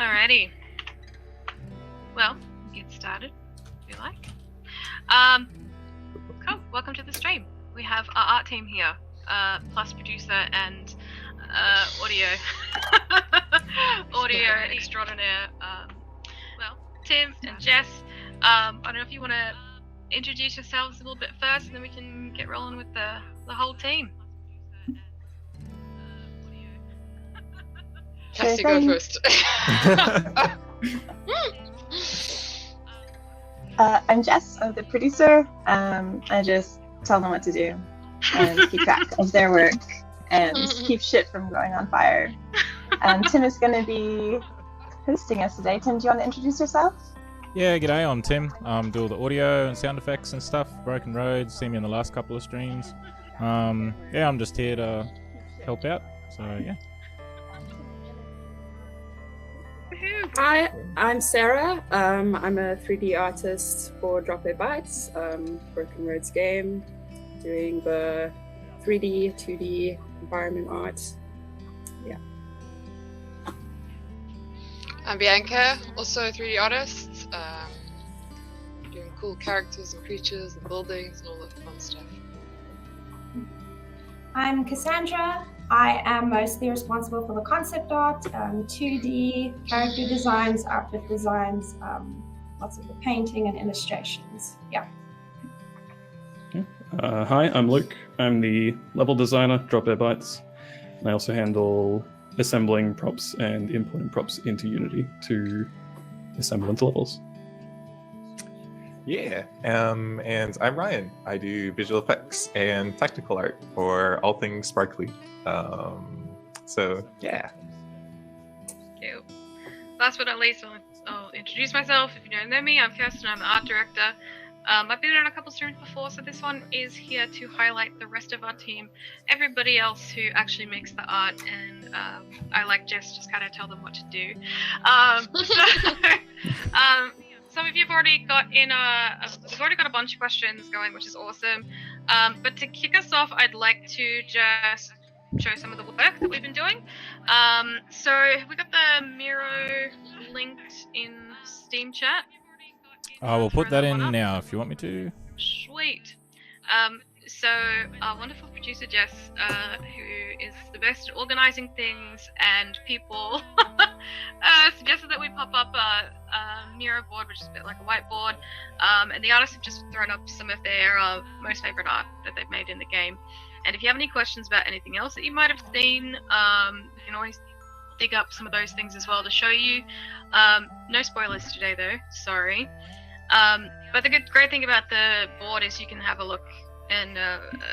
Alrighty. Well, get started if you like. Cool. Welcome to the stream. We have our art team here, plus producer and audio extraordinaire. Well, Tim and Jess. I don't know if you want to introduce yourselves a little bit first, and then we can get rolling with the whole team. Cassie, go first. I'm Jess. I'm the producer. I just tell them what to do and keep track of their work and keep shit from going on fire. Tim is going to be hosting us today. Tim, do you want to introduce yourself? Yeah, g'day, I'm Tim. Do all the audio and sound effects and stuff. Broken Roads, see me in the last couple of streams. Yeah, I'm just here to help out, so yeah. Hi, I'm Sara. I'm a 3D artist for Drop Their Bites, Broken Roads game, doing the 3D, 2D environment art. Yeah. I'm Bianca, also a 3D artist, doing cool characters and creatures and buildings and all that fun stuff. I'm Cassandra. I am mostly responsible for the concept art, 2D, character designs, outfit designs, lots of the painting and illustrations. Yeah. Hi, I'm Luke. I'm the level designer, Drop Their Bites. And I also handle assembling props and importing props into Unity to assemble into levels. Yeah, and I'm Ryan. I do visual effects and tactical art for all things sparkly. So yeah. Cool. Last but not least, I'll introduce myself. If you don't know me, I'm Kerstin. I'm the art director. I've been on a couple streams before, so this one is here to highlight the rest of our team, everybody else who actually makes the art, and I, like Jess, just kind of tell them what to do. Some of you have already got in we've already got a bunch of questions going, which is awesome. But to kick us off, I'd like to just show some of the work that we've been doing. So we got the Miro linked in Steam chat. We'll put that in now if you want me to. Sweet. So our wonderful producer Jess, who is the best at organizing things and people, suggested that we pop up a Miro board, which is a bit like a whiteboard, and the artists have just thrown up some of their most favorite art that they've made in the game. And if you have any questions about anything else that you might have seen, you can always dig up some of those things as well to show you. No spoilers today though, sorry. But the great thing about the board is you can have a look and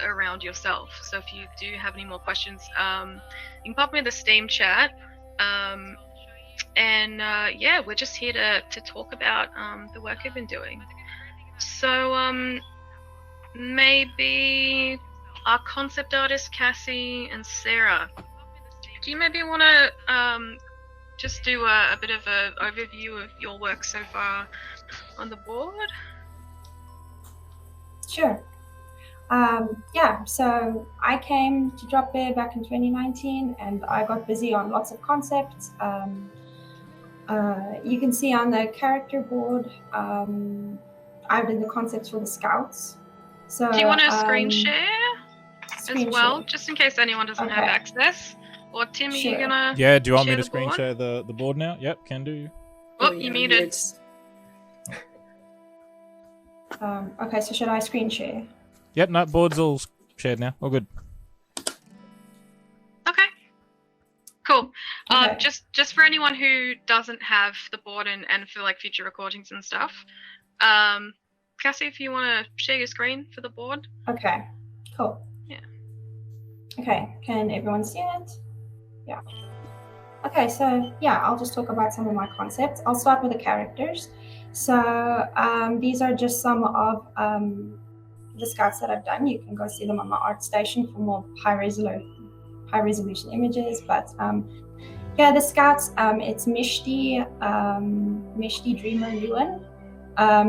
around yourself. So if you do have any more questions, you can pop me in the Steam chat. Yeah, we're just here to talk about the work we've been doing. So maybe our concept artists, Cassie and Sara, do you maybe want to just do a bit of an overview of your work so far on the board? Sure. Yeah, so I came to Drop Bear back in 2019 and I got busy on lots of concepts. You can see on the character board, I did the concepts for the scouts. So, do you want to screen share as well, just in case anyone doesn't have access? Or Tim, Sure. are you gonna? Yeah, do you want me share to the screen board? share the board now? Yep, can do. Oh, you muted. Okay, so should I screen share? Yep, no, board's all shared now. All good. Okay. Cool. Okay. Just for anyone who doesn't have the board and for like future recordings and stuff, Cassie, if you want to share your screen for the board. Okay, cool. Yeah. Okay, can everyone see it? Yeah. Okay, so yeah, I'll just talk about some of my concepts. I'll start with the characters. So these are just some of the scouts that I've done. You can go see them on my art station for more high resolution images. But yeah, the scouts, it's Mishti Dreamer Lewin,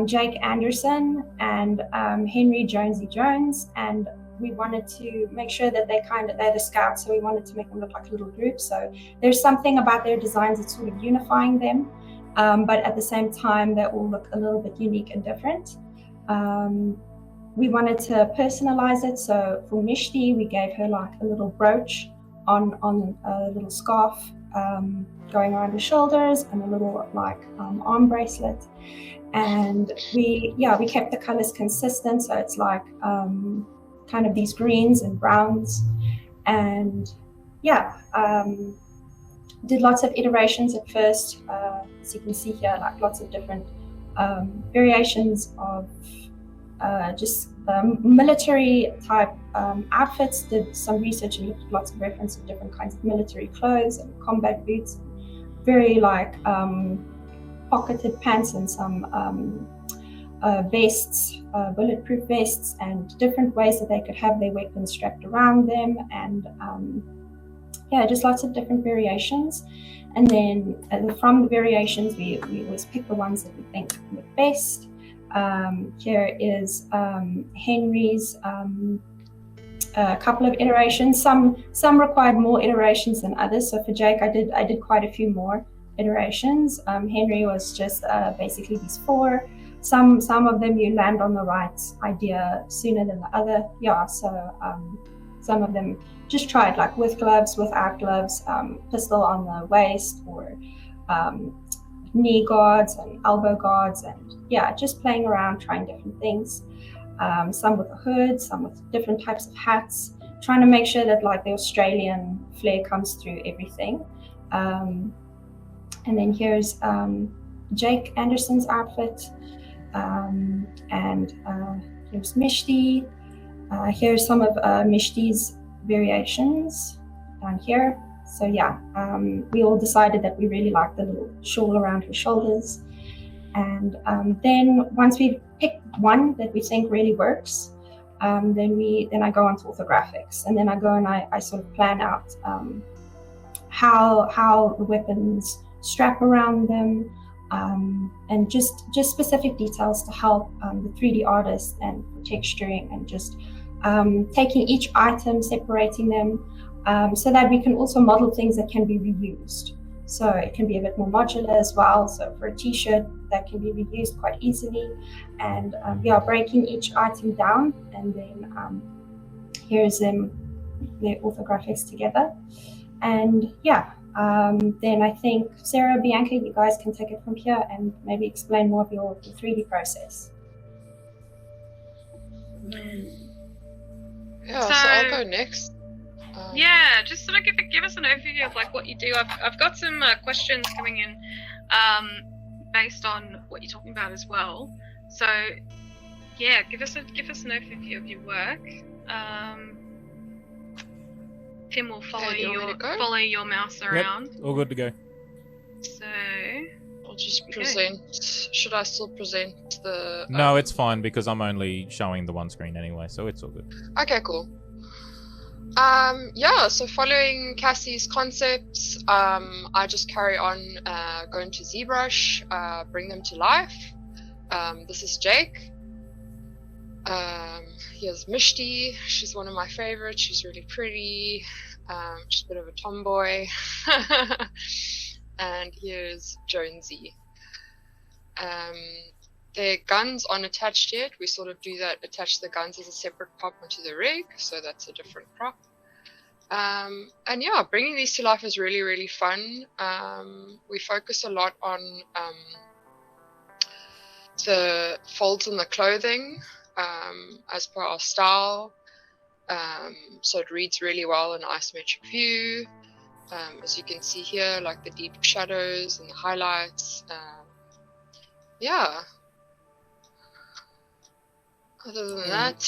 Jake Anderson, and Henry Jonesy Jones, and we wanted to make sure that they're the scouts, so we wanted to make them look like a little group. So there's something about their designs that's sort of unifying them, but at the same time they all look a little bit unique and different. We wanted to personalize it, so for Mishti we gave her like a little brooch on a little scarf going around her shoulders, and a little like arm bracelet. And we kept the colors consistent, so it's like kind of these greens and browns, and did lots of iterations at first. As you can see here, like lots of different variations of just military type outfits. Did some research and looked at lots of reference of different kinds of military clothes and combat boots, very like pocketed pants, and some vests, bulletproof vests, and different ways that they could have their weapons strapped around them, and just lots of different variations. And then from the variations, we always pick the ones that we think look best. Here is Henry's a couple of iterations. Some required more iterations than others. So for Jake, I did quite a few more iterations. Henry was just basically these 4. Some of them you land on the right idea sooner than the other. So some of them just tried like with gloves, without gloves, pistol on the waist, or knee guards and elbow guards, and just playing around, trying different things. Some with a hood, some with different types of hats, trying to make sure that like the Australian flair comes through everything. And then here's Jake Anderson's outfit, and here's Mishti. Here's some of Mishti's variations down here. So we all decided that we really liked the little shawl around her shoulders. And then once we pick one that we think really works, then I go on to orthographics, and then I go and I sort of plan out how the weapons strap around them, and just specific details to help the 3D artist, and texturing, and just taking each item, separating them, so that we can also model things that can be reused. So it can be a bit more modular as well. So for a t-shirt, that can be reused quite easily. And breaking each item down, and then here's the orthographics together. And then I think Sara, Bianca, you guys can take it from here and maybe explain more of your 3D process. So I'll go next. Just sort of give us an overview of like what you do. I've got some questions coming in based on what you're talking about as well. So give us an overview of your work. Tim will follow your mouse around. Yep, all good to go. So I'll just present. Should I still present the? No, it's fine because I'm only showing the one screen anyway, so it's all good. Okay, cool. So following Cassie's concepts, I just carry on going to ZBrush, bring them to life. This is Jake. Here's Mishti. She's one of my favorites. She's really pretty. She's a bit of a tomboy. And here's Jonesy. Their guns aren't attached yet. We sort of do that, attach the guns as a separate prop onto the rig, so that's a different prop. Bringing these to life is really, really fun. We focus a lot on the folds in the clothing as per our style. So it reads really well in isometric view. As you can see here, like the deep shadows and the highlights. Other than that,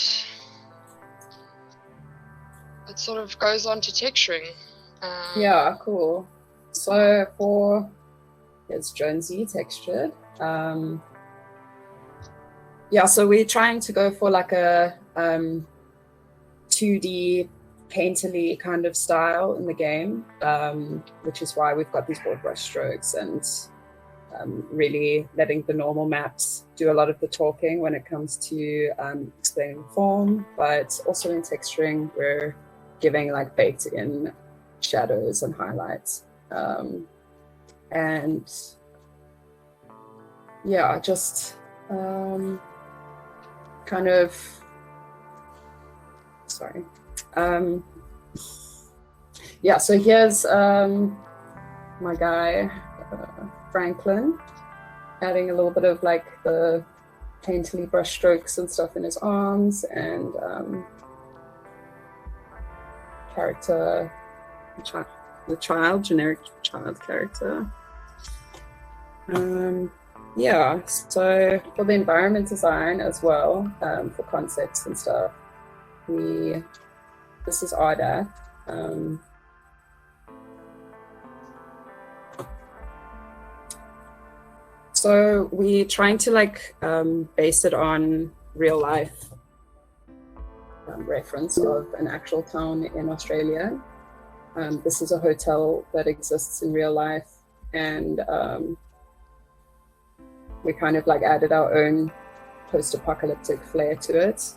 it sort of goes on to texturing. Cool. So it's Jonesy textured. So we're trying to go for like a 2D painterly kind of style in the game, which is why we've got these broad brush strokes and really letting the normal maps do a lot of the talking when it comes to explaining form, but also in texturing, we're giving like baked in shadows and highlights. And yeah, just kind of, sorry. Yeah, so here's my guy, Franklin, adding a little bit of like the painterly brush strokes and stuff in his arms, and character, the child, generic child character. Yeah, so for the environment design as well, for concepts and stuff, this is Arda. So we're trying to like base it on real life reference of an actual town in Australia. This is a hotel that exists in real life, and we kind of like added our own post-apocalyptic flair to it.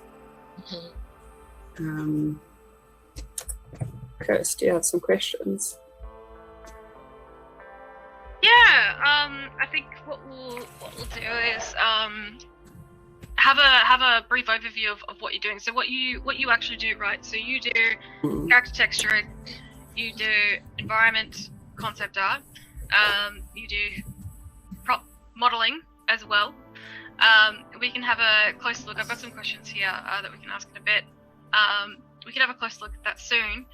Kirst, do you have some questions? Yeah, I think what we'll do is have a brief overview of what you're doing. So what you actually do, right? So you do character texturing, you do environment concept art, you do prop modeling as well. We can have a close look. I've got some questions here that we can ask in a bit. We can have a close look at that soon.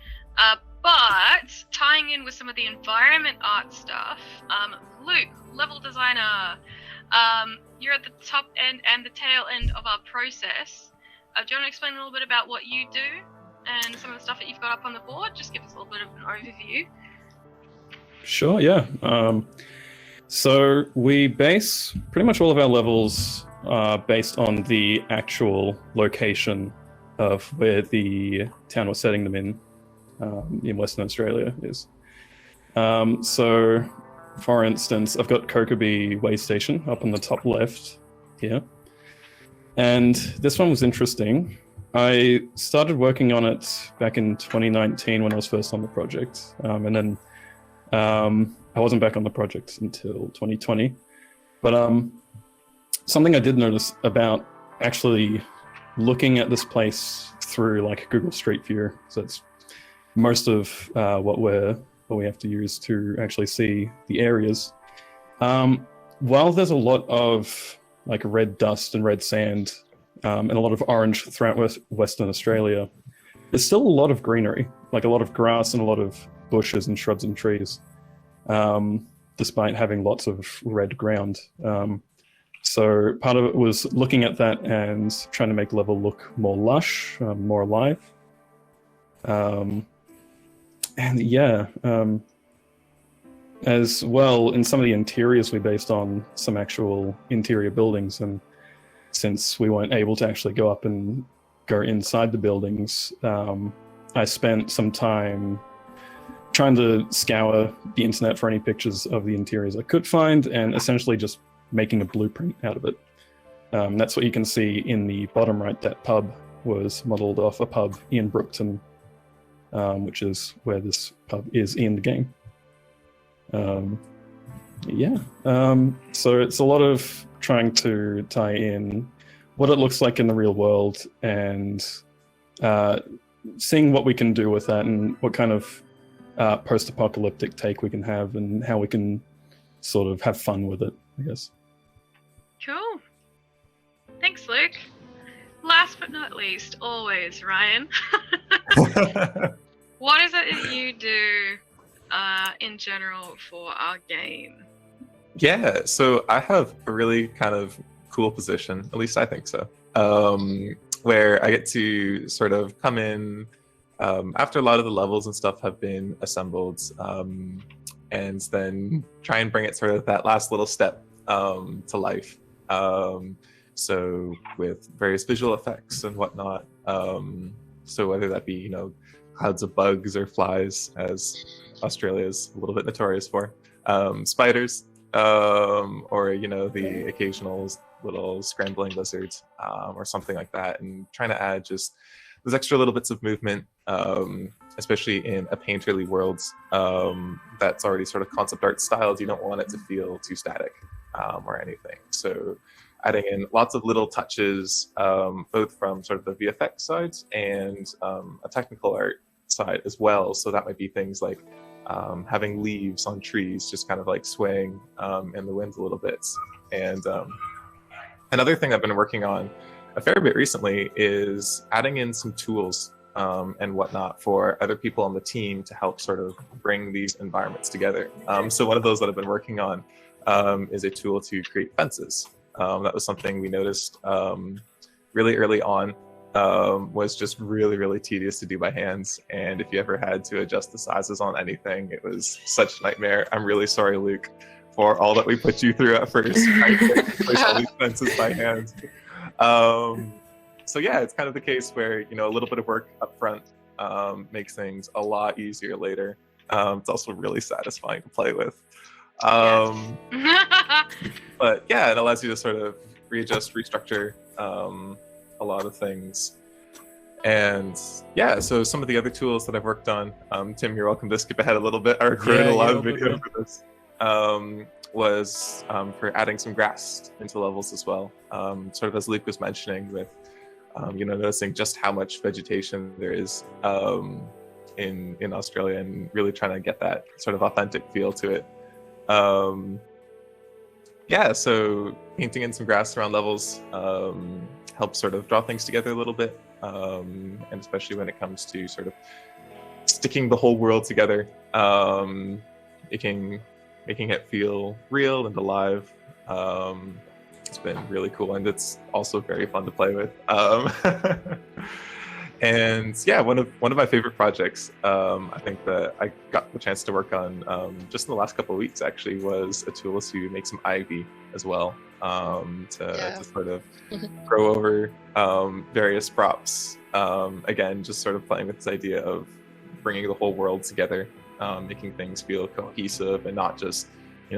But tying in with some of the environment art stuff, Luke, level designer, you're at the top end and the tail end of our process. Do you want to explain a little bit about what you do and some of the stuff that you've got up on the board? Just give us a little bit of an overview. Sure, yeah. So we base pretty much all of our levels based on the actual location of where the town we're setting them in Western Australia is. So, for instance, I've got Kokobee Way Station up on the top left here. And this one was interesting. I started working on it back in 2019 when I was first on the project. And then I wasn't back on the project until 2020. But something I did notice about actually looking at this place through like Google Street View, so it's most of what we have to use to actually see the areas. While there's a lot of like red dust and red sand and a lot of orange throughout Western Australia, there's still a lot of greenery, like a lot of grass and a lot of bushes and shrubs and trees, despite having lots of red ground. So part of it was looking at that and trying to make the level look more lush, more alive. And yeah, as well, in some of the interiors we based on some actual interior buildings, and since we weren't able to actually go up and go inside the buildings, I spent some time trying to scour the internet for any pictures of the interiors I could find, and essentially just making a blueprint out of it. That's what you can see in the bottom right. That pub was modelled off a pub in Brookton, which is where this pub is in the game. Yeah, so it's a lot of trying to tie in what it looks like in the real world and seeing what we can do with that and what kind of post-apocalyptic take we can have and how we can sort of have fun with it, I guess. Cool. Thanks, Luke. Last but not least, always, Ryan. What is it that you do in general for our game? Yeah, so I have a really kind of cool position, at least I think so, where I get to sort of come in after a lot of the levels and stuff have been assembled, and then try and bring it sort of that last little step to life. So with various visual effects and whatnot. So whether that be, clouds of bugs or flies, as Australia is a little bit notorious for, spiders, or the occasional little scrambling lizards, or something like that, and trying to add just those extra little bits of movement, especially in a painterly world that's already sort of concept art styled. You don't want it to feel too static or anything. So adding in lots of little touches, both from sort of the VFX side and a technical art side as well. So that might be things like having leaves on trees just kind of like swaying in the wind a little bit. And another thing I've been working on a fair bit recently is adding in some tools and whatnot for other people on the team to help sort of bring these environments together. So one of those that I've been working on is a tool to create fences. That was something we noticed really early on, was just really, really tedious to do by hands. And if you ever had to adjust the sizes on anything, it was such a nightmare. I'm really sorry, Luke, for all that we put you through at first. I place all these fences by hand. So yeah, it's kind of the case where, a little bit of work up front makes things a lot easier later. It's also really satisfying to play with. But yeah, it allows you to sort of readjust, restructure a lot of things. And yeah, so some of the other tools that I've worked on, Tim, you're welcome to skip ahead a little bit. I recorded a lot of video for this. Was for adding some grass into levels as well. Sort of as Luke was mentioning with, noticing just how much vegetation there is in Australia, and really trying to get that sort of authentic feel to it. Yeah, so painting in some grass around levels helps sort of draw things together a little bit, and especially when it comes to sort of sticking the whole world together, making it feel real and alive. It's been really cool, and it's also very fun to play with. And yeah, one of my favorite projects, I think that I got the chance to work on just in the last couple of weeks actually, was a tool to make some ivy as well, to sort of grow over various props. Again, just sort of playing with this idea of bringing the whole world together, making things feel cohesive and not just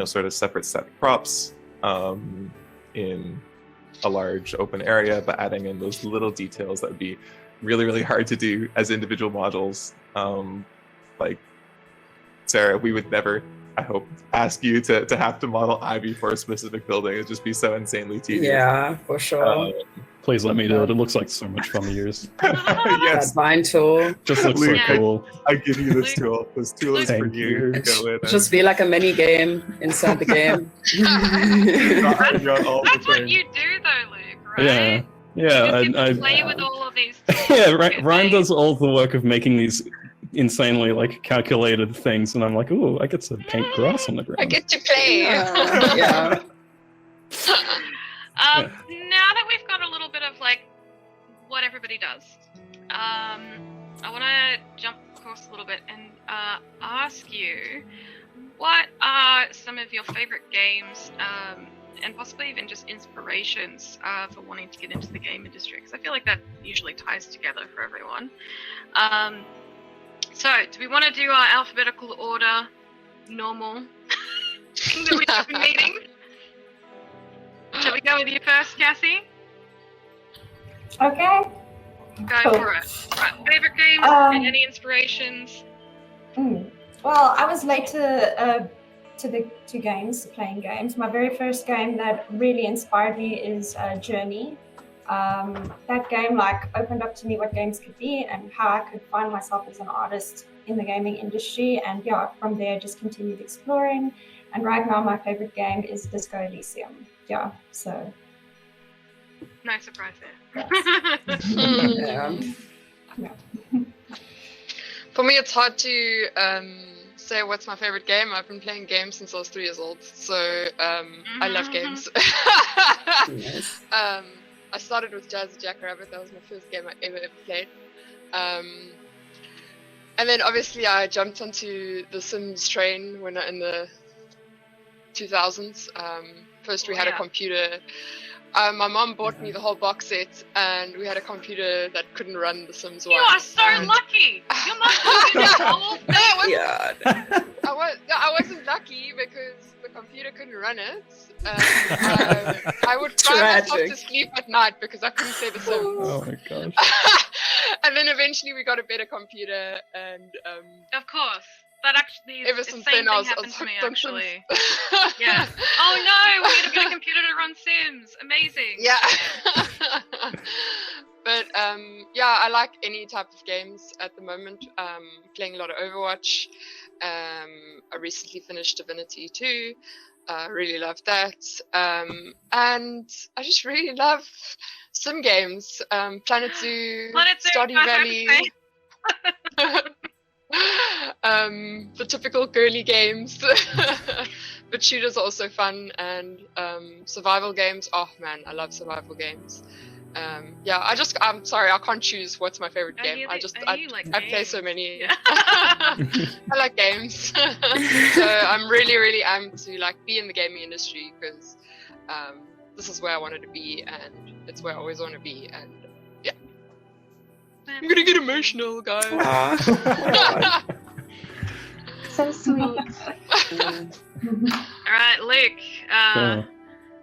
sort of separate static props in a large open area, but adding in those little details that would be really, really hard to do as individual models. Like Sara, we would never, I hope, ask you to have to model ivy for a specific building. It'd just be so insanely tedious. Yeah, for sure. Please let me do it. It looks like so much fun to use. Yes. That vine tool. Just looks so cool. I give you this tool. This tool is for you to go in. Just be like a mini game inside the game. That's what you do though, Luke, right? Yeah. I play with all of these tools. Yeah, Ryan does all the work of making these insanely calculated things, and I'm like, ooh, I get to paint grass on the ground. I get to play. Yeah. Now that we've got a little bit of what everybody does, I want to jump course a little bit and ask you, what are some of your favorite games, and possibly even just inspirations for wanting to get into the game industry? Because I feel like that usually ties together for everyone. So, do we want to do our alphabetical order, normal thing that we have been meeting? Shall we go with you first, Cassie? Okay. Go for it. Right, favorite game and any inspirations? Well, I was late to playing games. My very first game that really inspired me is Journey. That game opened up to me what games could be and how I could find myself as an artist in the gaming industry. And yeah, from there just continued exploring. And right now my favorite game is Disco Elysium. Yeah, so. No surprise there. Yes. Yeah. For me, it's hard to say what's my favorite game. I've been playing games since I was 3 years old, so I love games. Nice. I started with Jazz Jackrabbit. That was my first game I ever played. And then obviously I jumped onto the Sims train when in the 2000s. First we had a computer. My mom bought me the whole box set, and we had a computer that couldn't run The Sims 1. You are so lucky! Your mom bought you the whole thing! I wasn't lucky because the computer couldn't run it. I would cry myself to sleep at night because I couldn't play The Sims. Oh my gosh. And then eventually we got a better computer, and Of course. That actually ever the since same then I thing was happened to me hooked on actually. Sims. Yeah. Oh no, we need to get a computer to run Sims. Amazing. Yeah. But yeah, I like any type of games at the moment. Playing a lot of Overwatch. I recently finished Divinity 2. Really love that. And I just really love sim games. Planet Zoo, Stardew Valley. The typical girly games. But shooters are also fun, and survival games. Oh man, I love survival games. Yeah, I'm sorry, I can't choose what's my favorite game. I play so many. Yeah. I like games. So I'm really amped to like be in the gaming industry, because this is where I wanted to be, and it's where I always want to be, and yeah. I'm gonna get emotional, guys. So sweet. Alright, Luke.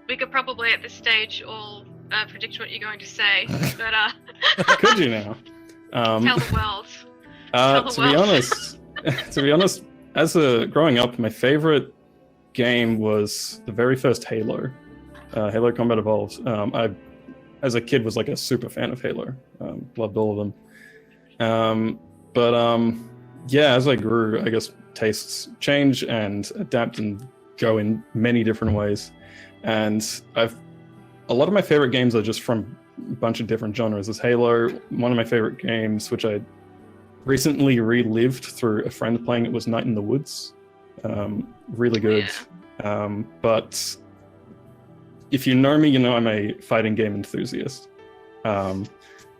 We could probably at this stage all predict what you're going to say, but Could you now? tell the world. Tell the To be honest, growing up, my favorite game was the very first Halo, Halo Combat Evolved. I, as a kid, was like a super fan of Halo. Loved all of them. Yeah, as I grew, I guess tastes change and adapt and go in many different ways. And a lot of my favorite games are just from a bunch of different genres. There's Halo. One of my favorite games, which I recently relived through a friend playing it, was Night in the Woods. Really good. Yeah. But if you know me, you know I'm a fighting game enthusiast.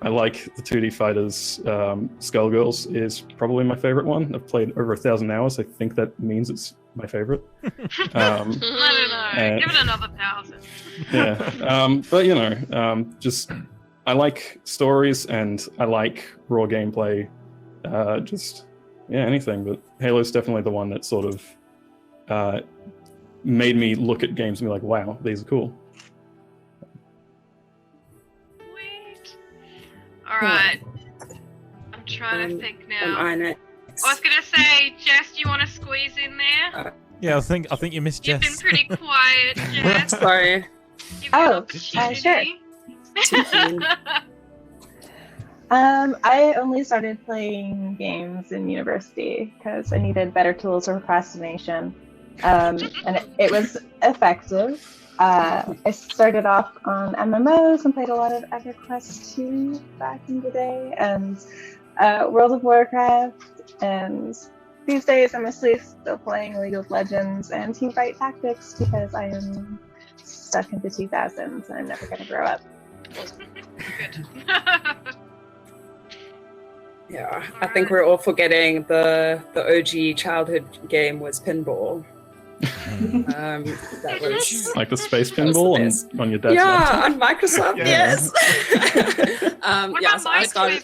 I like the 2D fighters. Skullgirls is probably my favorite one. I've played over 1,000 hours. I think that means it's my favorite. I don't know. Give it another 1,000. Yeah. But you know, just I like stories and I like raw gameplay. Anything. But Halo's definitely the one that sort of made me look at games and be like, wow, these are cool. Alright. I'm trying to think now. I was gonna say, Jess, do you want to squeeze in there? Yeah, I think you missed You've Jess. been pretty quiet, Jess. Sorry. Sure. I only started playing games in university because I needed better tools for procrastination, and it was effective. I started off on MMOs and played a lot of EverQuest 2 back in the day, and World of Warcraft, and these days I'm mostly still playing League of Legends and Teamfight Tactics because I am stuck in the 2000s and I'm never going to grow up. Good. Yeah, I think we're all forgetting the OG childhood game was pinball. That was like the space pinball on your dad's laptop. on Microsoft. Yes. So I started.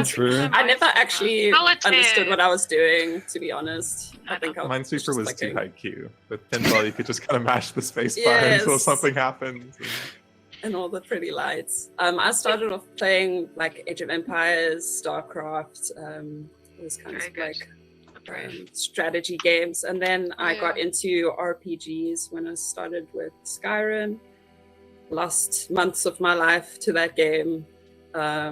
True. I never actually Solitaire. understood what I was doing, to be honest. I think Minesweeper was too high Q. With pinball, you could just kind of mash the space bar Yes. until something happens. And all the pretty lights. I started off playing like Age of Empires, StarCraft, those kinds Very of good. like strategy games, and then I got into RPGs when I started with Skyrim. Lost months of my life to that game, but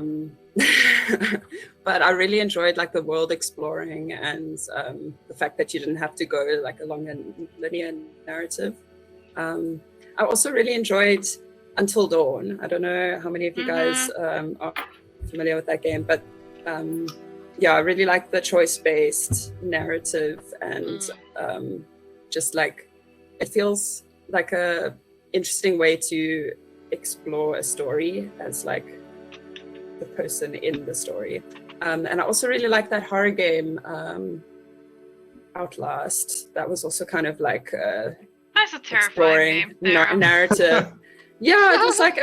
I really enjoyed like the world exploring and the fact that you didn't have to go like along a linear narrative. I also really enjoyed Until Dawn. I don't know how many of you guys are familiar with that game, but I really like the choice-based narrative, and just like it feels like a interesting way to explore a story as like the person in the story. And I also really like that horror game, Outlast. That was also kind of like That's a terrifying exploring game. narrative. Yeah, it was like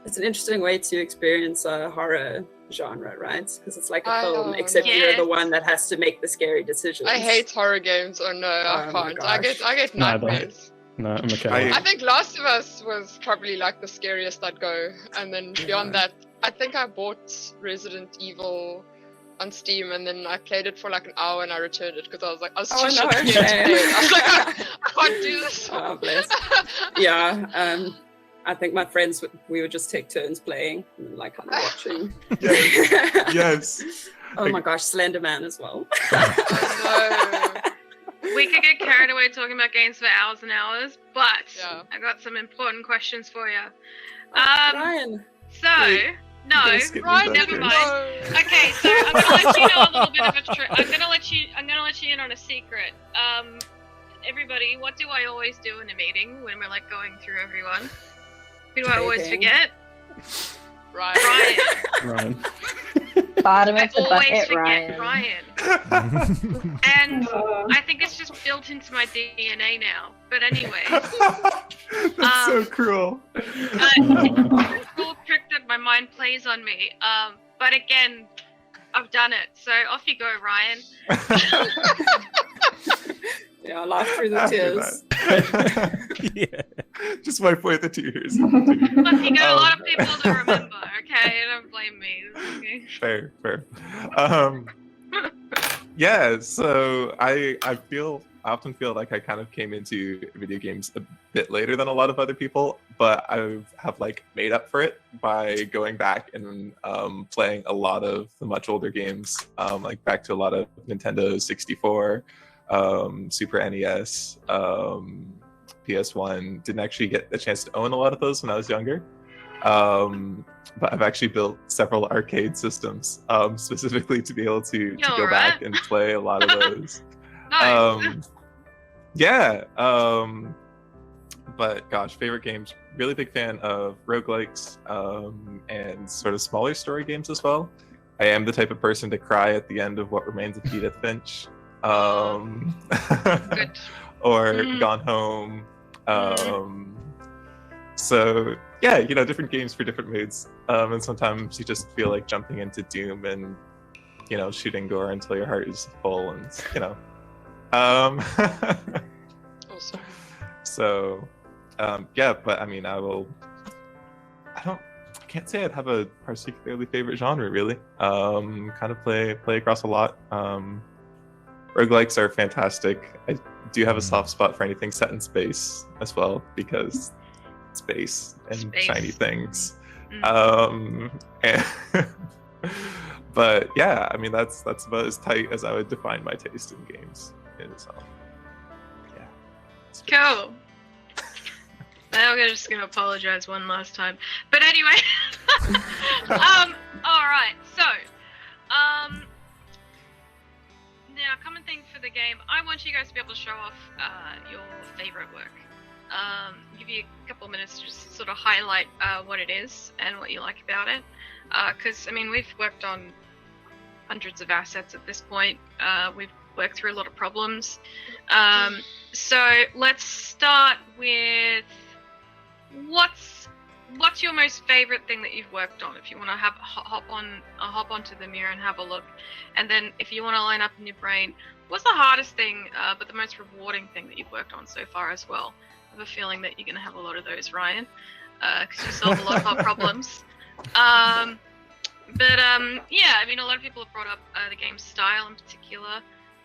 it's an interesting way to experience horror. genre, right? Because it's like a I film, know. except you're the Yes. one that has to make the scary decisions. I hate horror games. Oh no, I Oh my can't. I get gosh. nightmares. No, I'm okay. I- I think Last of Us was probably like the scariest I'd go, and then beyond that, I think I bought Resident Evil on Steam, and then I played it for like an hour, and I returned it because I was like, I was Oh, too no, scared to play it. I was like, shame. I can't do this. Oh, bless. Yeah, I think my friends, we would just take turns playing and like kind of watching. Yes. Oh my gosh, Slender Man as well. Oh, no. We could get carried away talking about games for hours and hours, but Yeah. I got some important questions for you. Ryan. So, Wait, no, Don't skip me, Right, never Duncan. mind. no. Okay, so I'm gonna let you know a little bit of a I'm gonna let you in on a secret. Everybody, what do I always do in a meeting when we're like going through everyone? Who do I always Trading. forget? Right. Ryan. Ryan. Bottom I of the always bucket, forget Ryan. Ryan. And I think it's just built into my DNA now. But anyway, That's so cruel. it's a cool trick that my mind plays on me. But again, I've done it. So off you go, Ryan. Yeah, laugh through the After tears. that. Yeah. Just wipe away the tears. Look, you got a lot of people to remember, okay? Don't blame me. Okay. Fair. Yeah, so I often feel like I kind of came into video games a bit later than a lot of other people, but I have like made up for it by going back and playing a lot of the much older games, like back to a lot of Nintendo 64, Super NES, PS1. Didn't actually get the chance to own a lot of those when I was younger. But I've actually built several arcade systems specifically to be able to go Alright. back and play a lot of those. Nice. Yeah. But gosh, favorite games. Really big fan of roguelikes and sort of smaller story games as well. I am the type of person to cry at the end of What Remains of Edith Finch. Good. Or Mm. Gone Home. So yeah, different games for different moods. And sometimes you just feel like jumping into Doom and shooting gore until your heart is full, and Awesome. So yeah, but I mean, I can't say I'd have a particularly favorite genre, really. Kind of play across a lot. Roguelikes are fantastic. I do have a soft spot for anything set in space as well, because space and Space. shiny things. Mm. But yeah, I mean, that's about as tight as I would define my taste in games. So yeah. Space. Cool. Now I'm just gonna apologize one last time. But anyway, alright, so, now common thing for the game, I want you guys to be able to show off your favorite work. Give you a couple of minutes to just sort of highlight what it is and what you like about it. Because, I mean, we've worked on hundreds of assets at this point. We've worked through a lot of problems. So let's start with what's your most favorite thing that you've worked on? If you want to hop onto the mirror and have a look, and then if you want to line up in your brain, what's the hardest thing, but the most rewarding thing that you've worked on so far as well? I have a feeling that you're going to have a lot of those, Ryan, because you solve a lot of our problems. Yeah, I mean, a lot of people have brought up the game's style in particular,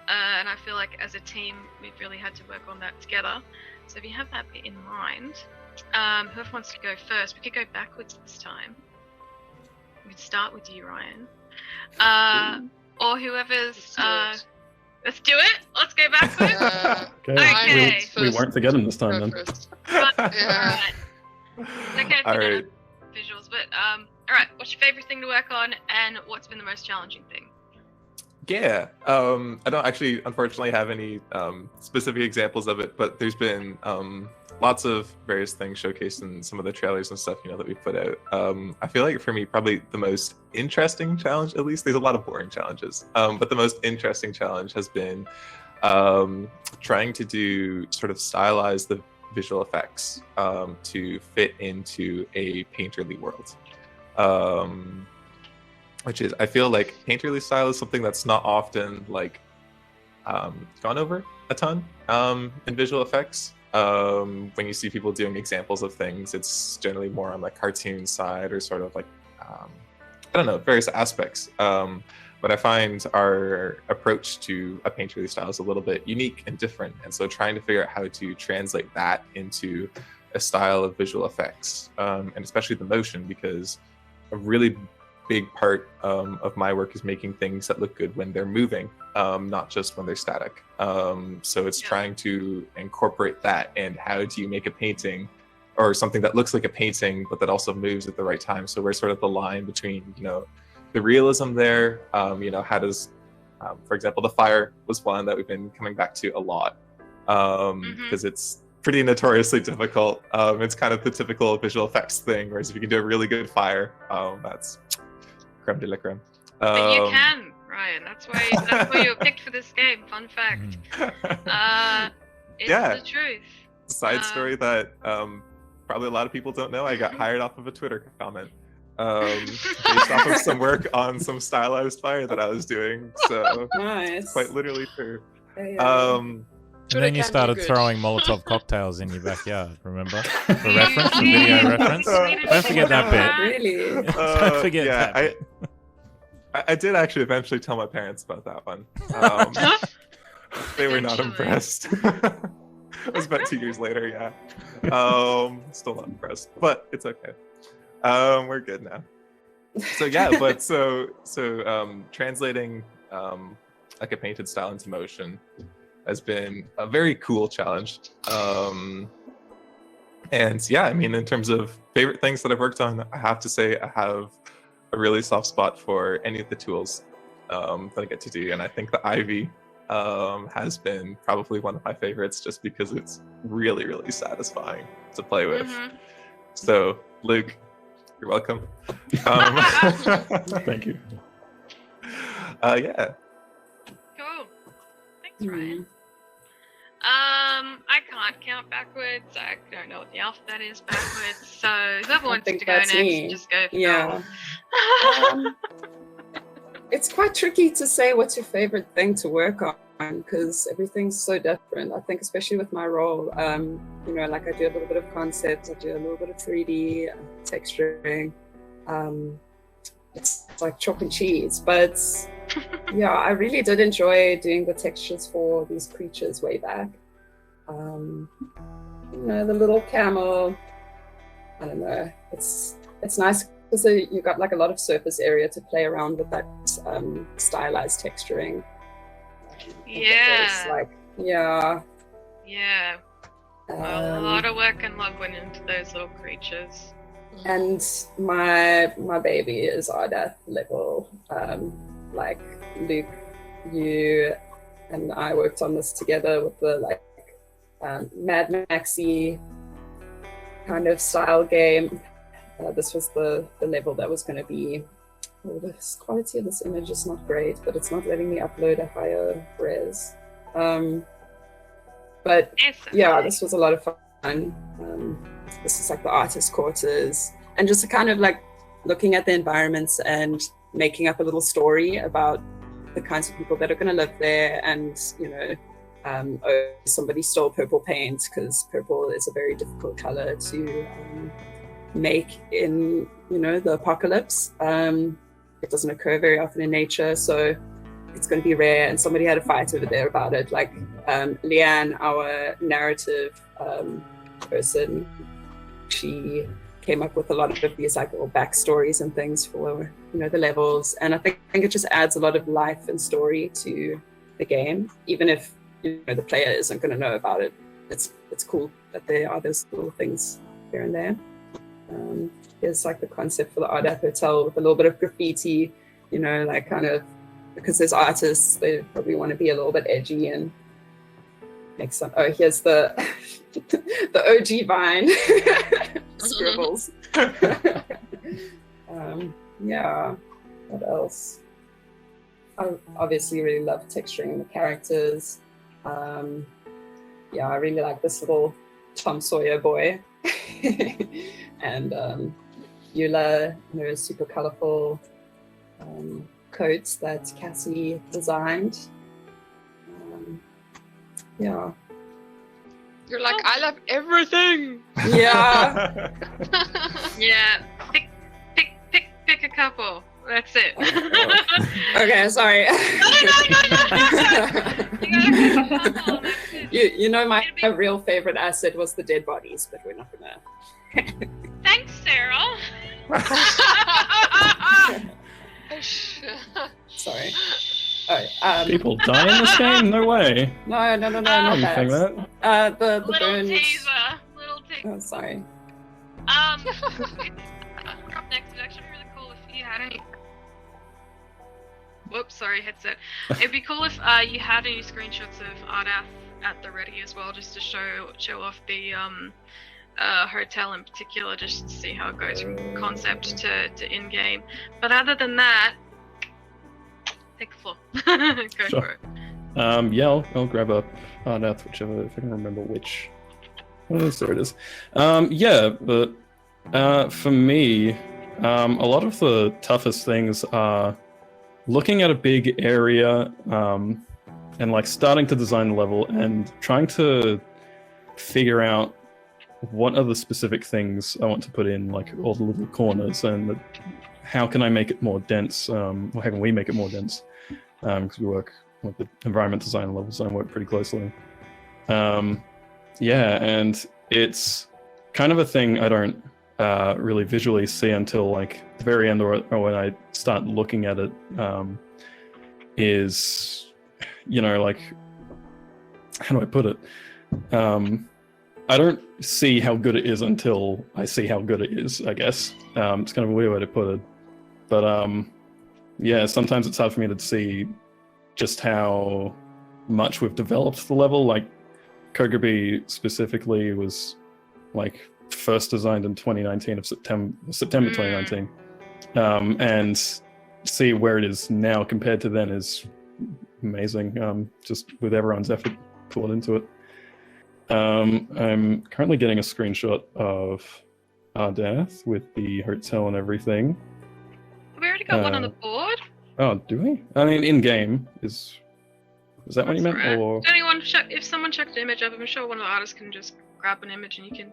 and I feel like as a team, we've really had to work on that together. So if you have that bit in mind, whoever wants to go first, we could go backwards this time. We could start with you, Ryan. Or whoever's... Let's do it. Let's go backwards. Okay. We weren't together this time then. But, Yeah. alright. Okay, if All you don't right. have visuals, but alright. What's your favorite thing to work on, and what's been the most challenging thing? Yeah, I don't actually, unfortunately, have any specific examples of it, but there's been lots of various things showcased in some of the trailers and stuff, that we put out. I feel like for me, probably the most interesting challenge, at least, there's a lot of boring challenges, but the most interesting challenge has been trying to do sort of stylize the visual effects to fit into a painterly world. which is, I feel like painterly style is something that's not often like gone over a ton in visual effects. When you see people doing examples of things, it's generally more on the cartoon side or sort of like I don't know, various aspects. But I find our approach to a painterly style is a little bit unique and different, and so trying to figure out how to translate that into a style of visual effects, and especially the motion, because a really big part of my work is making things that look good when they're moving, not just when they're static. So it's trying to incorporate that, and how do you make a painting or something that looks like a painting but that also moves at the right time. So we're sort of the line between, you know, the realism there, you know, how does, for example, the fire was one that we've been coming back to a lot, because it's pretty notoriously difficult. It's kind of the typical visual effects thing, whereas if you can do a really good fire, that's creme de la creme. But you can, Ryan. That's why you were picked for this game. Fun fact. It's the truth. Side story that probably a lot of people don't know. I got hired off of a Twitter comment, based off of some work on some stylized fire that I was doing. So Nice. quite literally true. And then you started throwing Molotov cocktails in your backyard, remember? For reference, for video reference. Don't forget that bit. Really? Don't forget that bit. I did actually eventually tell my parents about that one. They were not impressed. It was about 2 years later, yeah. Still not impressed, but it's okay. We're good now. So yeah, but so translating like a painted style into motion has been a very cool challenge. And yeah, I mean, in terms of favorite things that I've worked on, I have to say I have a really soft spot for any of the tools that I get to do. And I think the Ivy has been probably one of my favorites, just because it's really, really satisfying to play with. So Luke, you're welcome. Thank you. Yeah. Cool. Thanks, Ryan. I can't count backwards. I don't know what the alphabet is backwards. So whoever wants to go next, just go. Yeah. It's quite tricky to say what's your favorite thing to work on, because everything's so different. I think especially with my role, you know, like I do a little bit of concept, I do a little bit of 3D texturing. It's like chalk and cheese, but yeah, I really did enjoy doing the textures for these creatures way back. You know, the little camel, I don't know, it's nice because you got like a lot of surface area to play around with that stylized texturing. Yeah. A A lot of work and love went into those little creatures. And my baby is Art level. Like Luke, you and I worked on this together with the like Mad Maxy kind of style game. This was the level that was going to be. Oh, the quality of this image is not great, but it's not letting me upload a higher res. But yeah, this was a lot of fun. This is like the artist quarters, and just kind of like looking at the environments and making up a little story about the kinds of people that are going to live there. And you know, somebody stole purple paint because purple is a very difficult color to make in, you know, the apocalypse. It doesn't occur very often in nature, so it's going to be rare. And somebody had a fight over there about it. Like Leanne, our narrative person, she came up with a lot of these like little backstories and things for, you know, the levels. And I think it just adds a lot of life and story to the game, even if, you know, the player isn't going to know about it. It's cool that there are those little things here and there. There's like the concept for the Art Hotel with a little bit of graffiti, you know, like kind of, because there's artists, they probably want to be a little bit edgy and make some. Oh, here's the the OG Vine scribbles. Yeah, what else? I obviously really love texturing the characters. Yeah, I really like this little Tom Sawyer boy. And Eula, you know, is super colorful. coats that Cassie designed. Yeah. You're like, I love everything. Yeah. Yeah. Pick a couple. That's it. Okay, sorry. No. You know, my real favorite asset was the dead bodies, but we're not gonna. Thanks, Sarah. Sorry. Oh, People die in this game? No way. No, not Anything that. that. The Little burns. teaser. Oh, sorry. Up next, it'd actually be really cool if you had any. Whoops, sorry, headset. It'd be cool if you had any screenshots of Art at the ready as well, just to show off the hotel in particular, just to see how it goes from concept to in-game. But other than that, take the floor. Go Sure. for it. Yeah, I'll grab up Art, whichever, if I can remember which. Oh, there it is. Yeah, but for me, a lot of the toughest things are looking at a big area and like starting to design the level and trying to figure out what are the specific things I want to put in, like all the little corners, and how can I make it more dense, or how can we make it more dense, because we work with the environment design levels and I work pretty closely. Yeah, and it's kind of a thing I don't really visually see until like the very end, or when I start looking at it, is, you know, like, how do I put it? I don't see how good it is until I see how good it is, I guess. It's kind of a weird way to put it. But yeah, sometimes it's hard for me to see just how much we've developed the level. Like, Kogabe specifically was like first designed in 2019 of September 2019, and see where it is now compared to then is amazing. Just with everyone's effort poured into it. I'm currently getting a screenshot of our death with the hotel and everything. We already got one on the board. Oh, do we? I mean, in game is that what you meant? Right. Or If someone checked an image up, I'm sure one of the artists can just grab an image and you can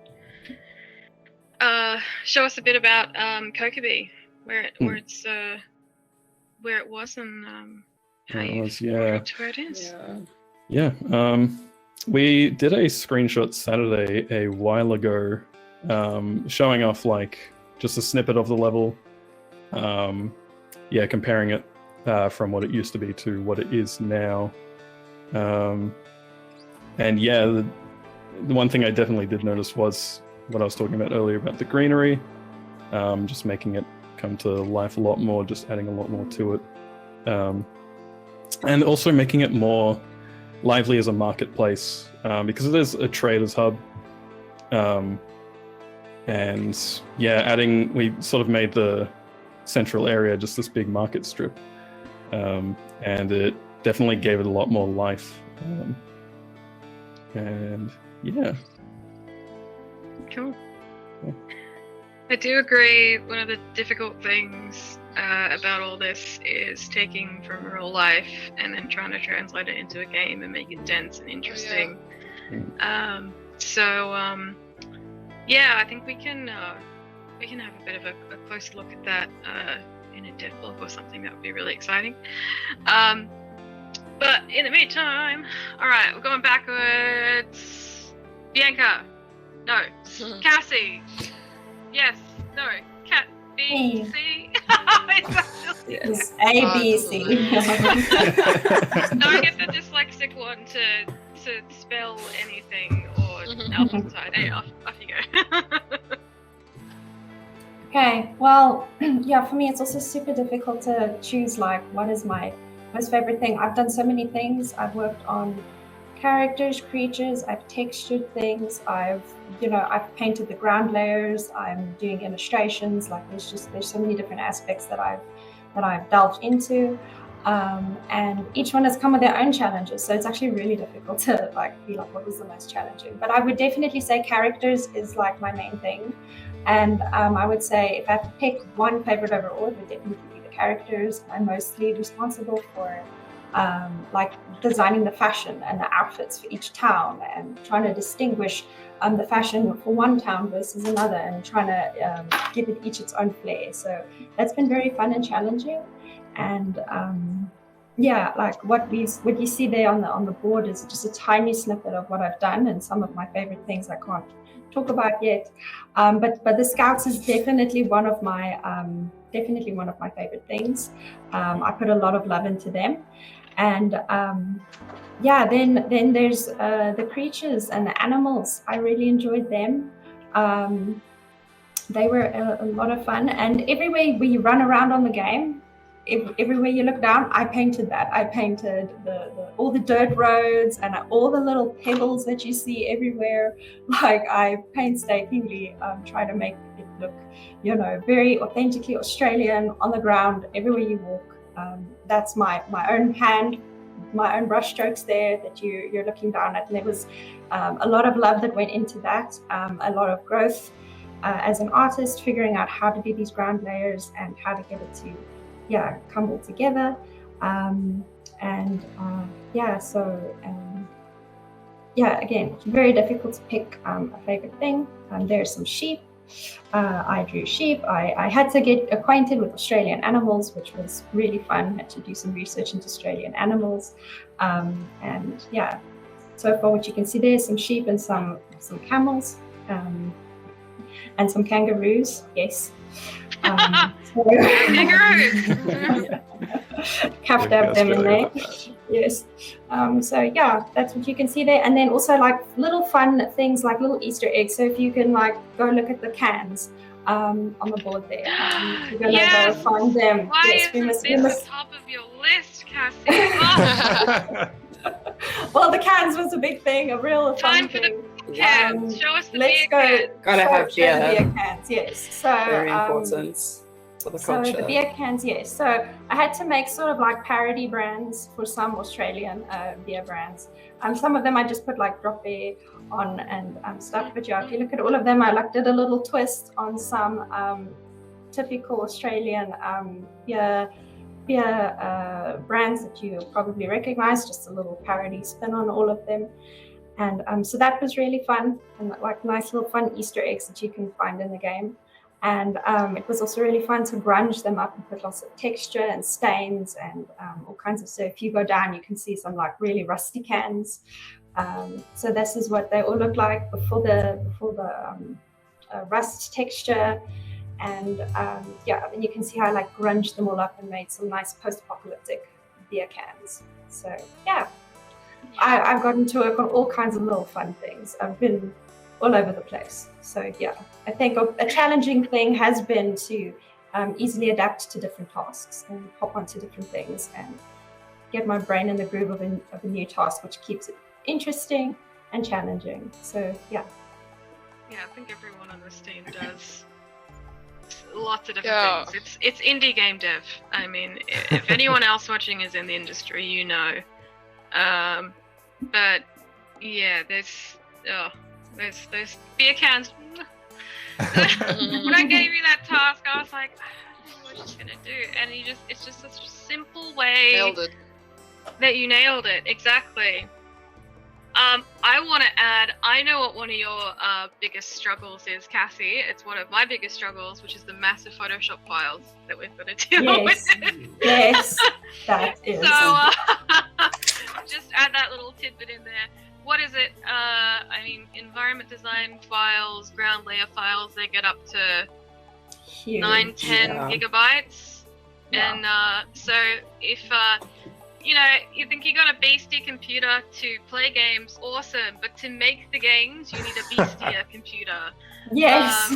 show us a bit about Kogabe, where it was and how you got to where it is. Yeah. We did a screenshot Saturday a while ago, showing off like just a snippet of the level. Yeah, comparing it from what it used to be to what it is now. And yeah, the one thing I definitely did notice was what I was talking about earlier about the greenery, just making it come to life a lot more, just adding a lot more to it. And also making it more lively as a marketplace, because it is a traders hub. And yeah, we sort of made the central area just this big market strip, and it definitely gave it a lot more life. And yeah. Cool. Yeah. I do agree. One of the difficult things about all this is taking from real life and then trying to translate it into a game and make it dense and interesting. Yeah, I think we can have a bit of a closer look at that in a dev blog or something. That would be really exciting. But in the meantime, all right, we're going backwards. Bianca, no. Cassie, yes, no. Cat, B, C. Yes, A, B, C. No, I get the dyslexic one to spell anything or alphabetize. Hey, off you go. Okay, well, yeah, for me it's also super difficult to choose like what is my most favorite thing. I've done so many things. I've worked on characters, creatures, I've textured things, I've painted the ground layers, I'm doing illustrations, like there's so many different aspects that I've delved into. And each one has come with their own challenges, so it's actually really difficult to be like what was the most challenging. But I would definitely say characters is like my main thing, and I would say if I have to pick one favorite overall, it would definitely be the characters. I'm mostly responsible for like designing the fashion and the outfits for each town and trying to distinguish the fashion for one town versus another and trying to give it each its own flair. So that's been very fun and challenging. And yeah, like what you see there on the board is just a tiny snippet of what I've done and some of my favorite things I can't talk about yet. But the Scouts is definitely one of my favorite things. I put a lot of love into them. And yeah, then there's the creatures and the animals. I really enjoyed them. They were a lot of fun. And everywhere we run around on the game, everywhere you look down, I painted that. I painted all the dirt roads and all the little pebbles that you see everywhere. Like I painstakingly try to make it look, very authentically Australian on the ground everywhere you walk. That's my own hand, my own brush strokes there that you're looking down at. And there was a lot of love that went into that, a lot of growth as an artist, figuring out how to do these ground layers and how to get it to come all together. Again, very difficult to pick a favorite thing. There's some sheep. I drew sheep. I had to get acquainted with Australian animals, which was really fun. Had to do some research into Australian animals. And yeah, so far what you can see there is some sheep and some camels and some kangaroos. Yes. Cuffed up them in there. Yes. So yeah, that's what you can see there. And then also like little fun things like little Easter eggs. So if you can like go look at the cans on the board there, you're gonna go find them. Why isn't this top of your list, Cassie? Well, the cans was a big thing, a real fun thing. Cans. Show us the beer cans. Gotta have beer. Cans, yes. So very important for the culture. So the beer cans, yes. So I had to make sort of like parody brands for some Australian beer brands. Some of them I just put like drop beer on and stuff. But yeah, if you look at all of them, I like did a little twist on some typical Australian beer brands that you probably recognize, just a little parody spin on all of them. And so that was really fun, and like nice little fun Easter eggs that you can find in the game. And it was also really fun to grunge them up and put lots of texture and stains and all kinds of. So if you go down, you can see some like really rusty cans. So this is what they all look like before the rust texture. And and you can see how I like grunged them all up and made some nice post-apocalyptic beer cans. So yeah, I've gotten to work on all kinds of little fun things. I've been all over the place. So yeah, I think a challenging thing has been to easily adapt to different tasks and hop onto different things and get my brain in the groove of a new task, which keeps it interesting and challenging. So yeah. Yeah, I think everyone on this team does lots of different things. It's indie game dev. I mean, if anyone else watching is in the industry, you know. But yeah, there's beer cans. When I gave you that task, I was like, I don't know what she's gonna do, and it's just such a simple way Nailed it. that you nailed it exactly. I want to add, I know what one of your biggest struggles is, Cassie. It's one of my biggest struggles, which is the massive Photoshop files that we've got to deal with. Yes, that is. So just add that little tidbit in there. What is it? I mean, environment design files, ground layer files, they get up to Huge. 9-10 gigabytes. Yeah. And so if you think you got a beastie computer to play games, awesome. But to make the games, you need a beastier computer. Yes.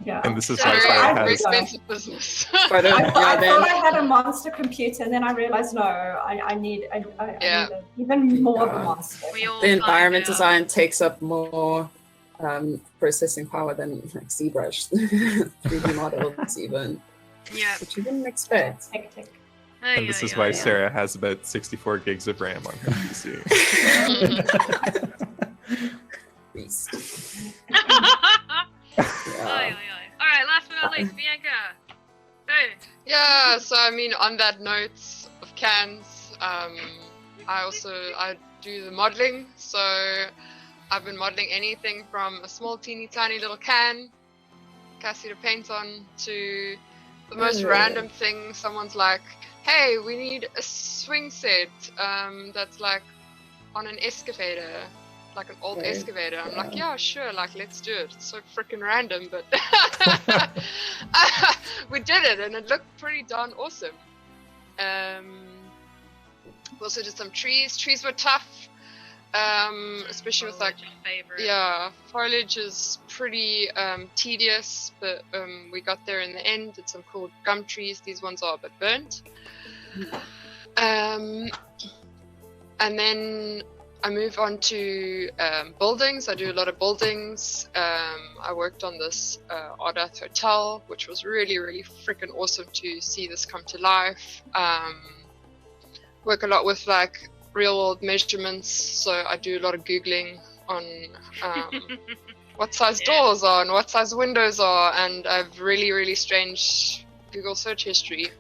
Yeah. And this is Very, why very has expensive business. I thought I had a monster computer, and then I realized no, I need even more of a monster. The environment design takes up more processing power than like ZBrush, 3D models even. Yeah. Which you wouldn't expect. Hectic. And this is why Sara has about 64 gigs of RAM on her PC. All right, last but not least, Bianca. Yeah, so I mean, on that note of cans, I do the modeling. So I've been modeling anything from a small, teeny, tiny little can, Cassie to paint on, to the most random thing. Someone's like, "Hey, we need a swing set that's like on an excavator, like an old excavator." I'm like, "Yeah, sure, like let's do it." It's so freaking random, but we did it, and it looked pretty darn awesome. We also did some trees. Trees were tough, especially with like, foliage is pretty tedious, but we got there in the end. Did some cool gum trees. These ones are a bit burnt. And then I move on to buildings. I do a lot of buildings. I worked on this Art Hotel, which was really, really freaking awesome to see this come to life. Work a lot with like real world measurements, so I do a lot of Googling on what size doors are and what size windows are, and I have really, really strange Google search history.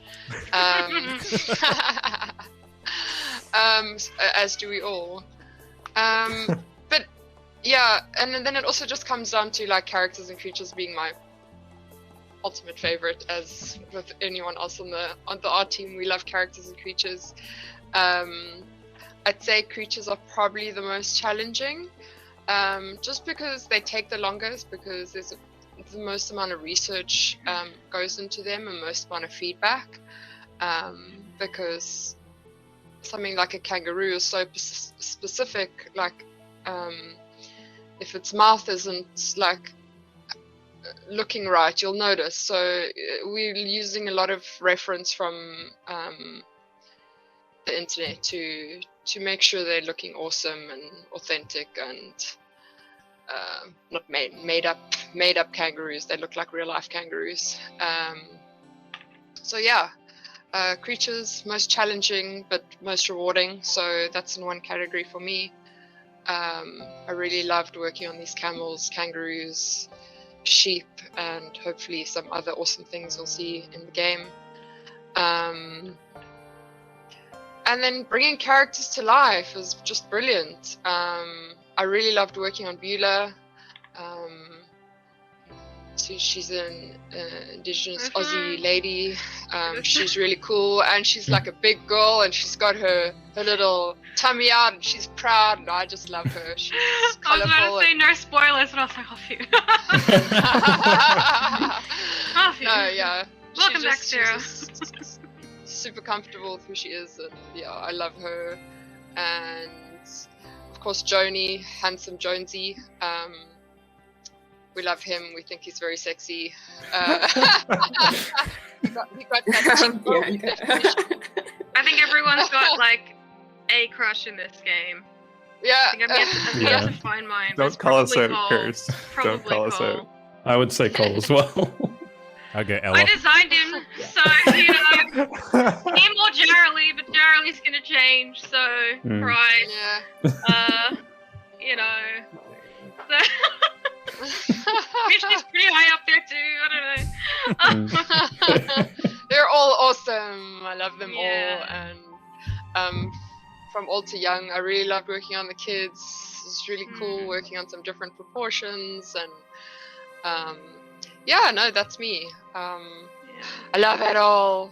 As do we all. But yeah, and then it also just comes down to like characters and creatures being my ultimate favorite. As with anyone else on the art team, we love characters and creatures. I'd say creatures are probably the most challenging, just because they take the longest, because there's the most amount of research goes into them and most amount of feedback, because something like a kangaroo is so specific, like if its mouth isn't like looking right, you'll notice. So we're using a lot of reference from the internet to make sure they're looking awesome and authentic, and not made up kangaroos. They look like real life kangaroos. So yeah, creatures most challenging but most rewarding, so that's in one category for me. I really loved working on these camels, kangaroos, sheep, and hopefully some other awesome things we'll see in the game. And then bringing characters to life is just brilliant. I really loved working on Beulah. So she's an indigenous Aussie lady. She's really cool, and she's like a big girl, and she's got her little tummy out, and she's proud, and I just love her. She's colorful. I was about to say no spoilers, and I was like, oh phew. Oh phew. No, yeah. Welcome back, Sara. Super comfortable with who she is, and yeah, I love her. And of course Joni, handsome Jonesy, we love him. We think he's very sexy. He got that cheekbone definition. I think everyone's got like a crush in this game. Yeah. I think I'm yet to find mine. Don't call us out, Kurs. Don't call us out. I would say Cole as well. Okay, Ella. I designed him, so, you know, him or Jarrelly, but Jarrelly's gonna change, so, pride, you know, so, she's pretty high up there too, I don't know. They're all awesome, I love them all, and, from old to young, I really loved working on the kids. It's really cool working on some different proportions, and, yeah, no, that's me. I love it all.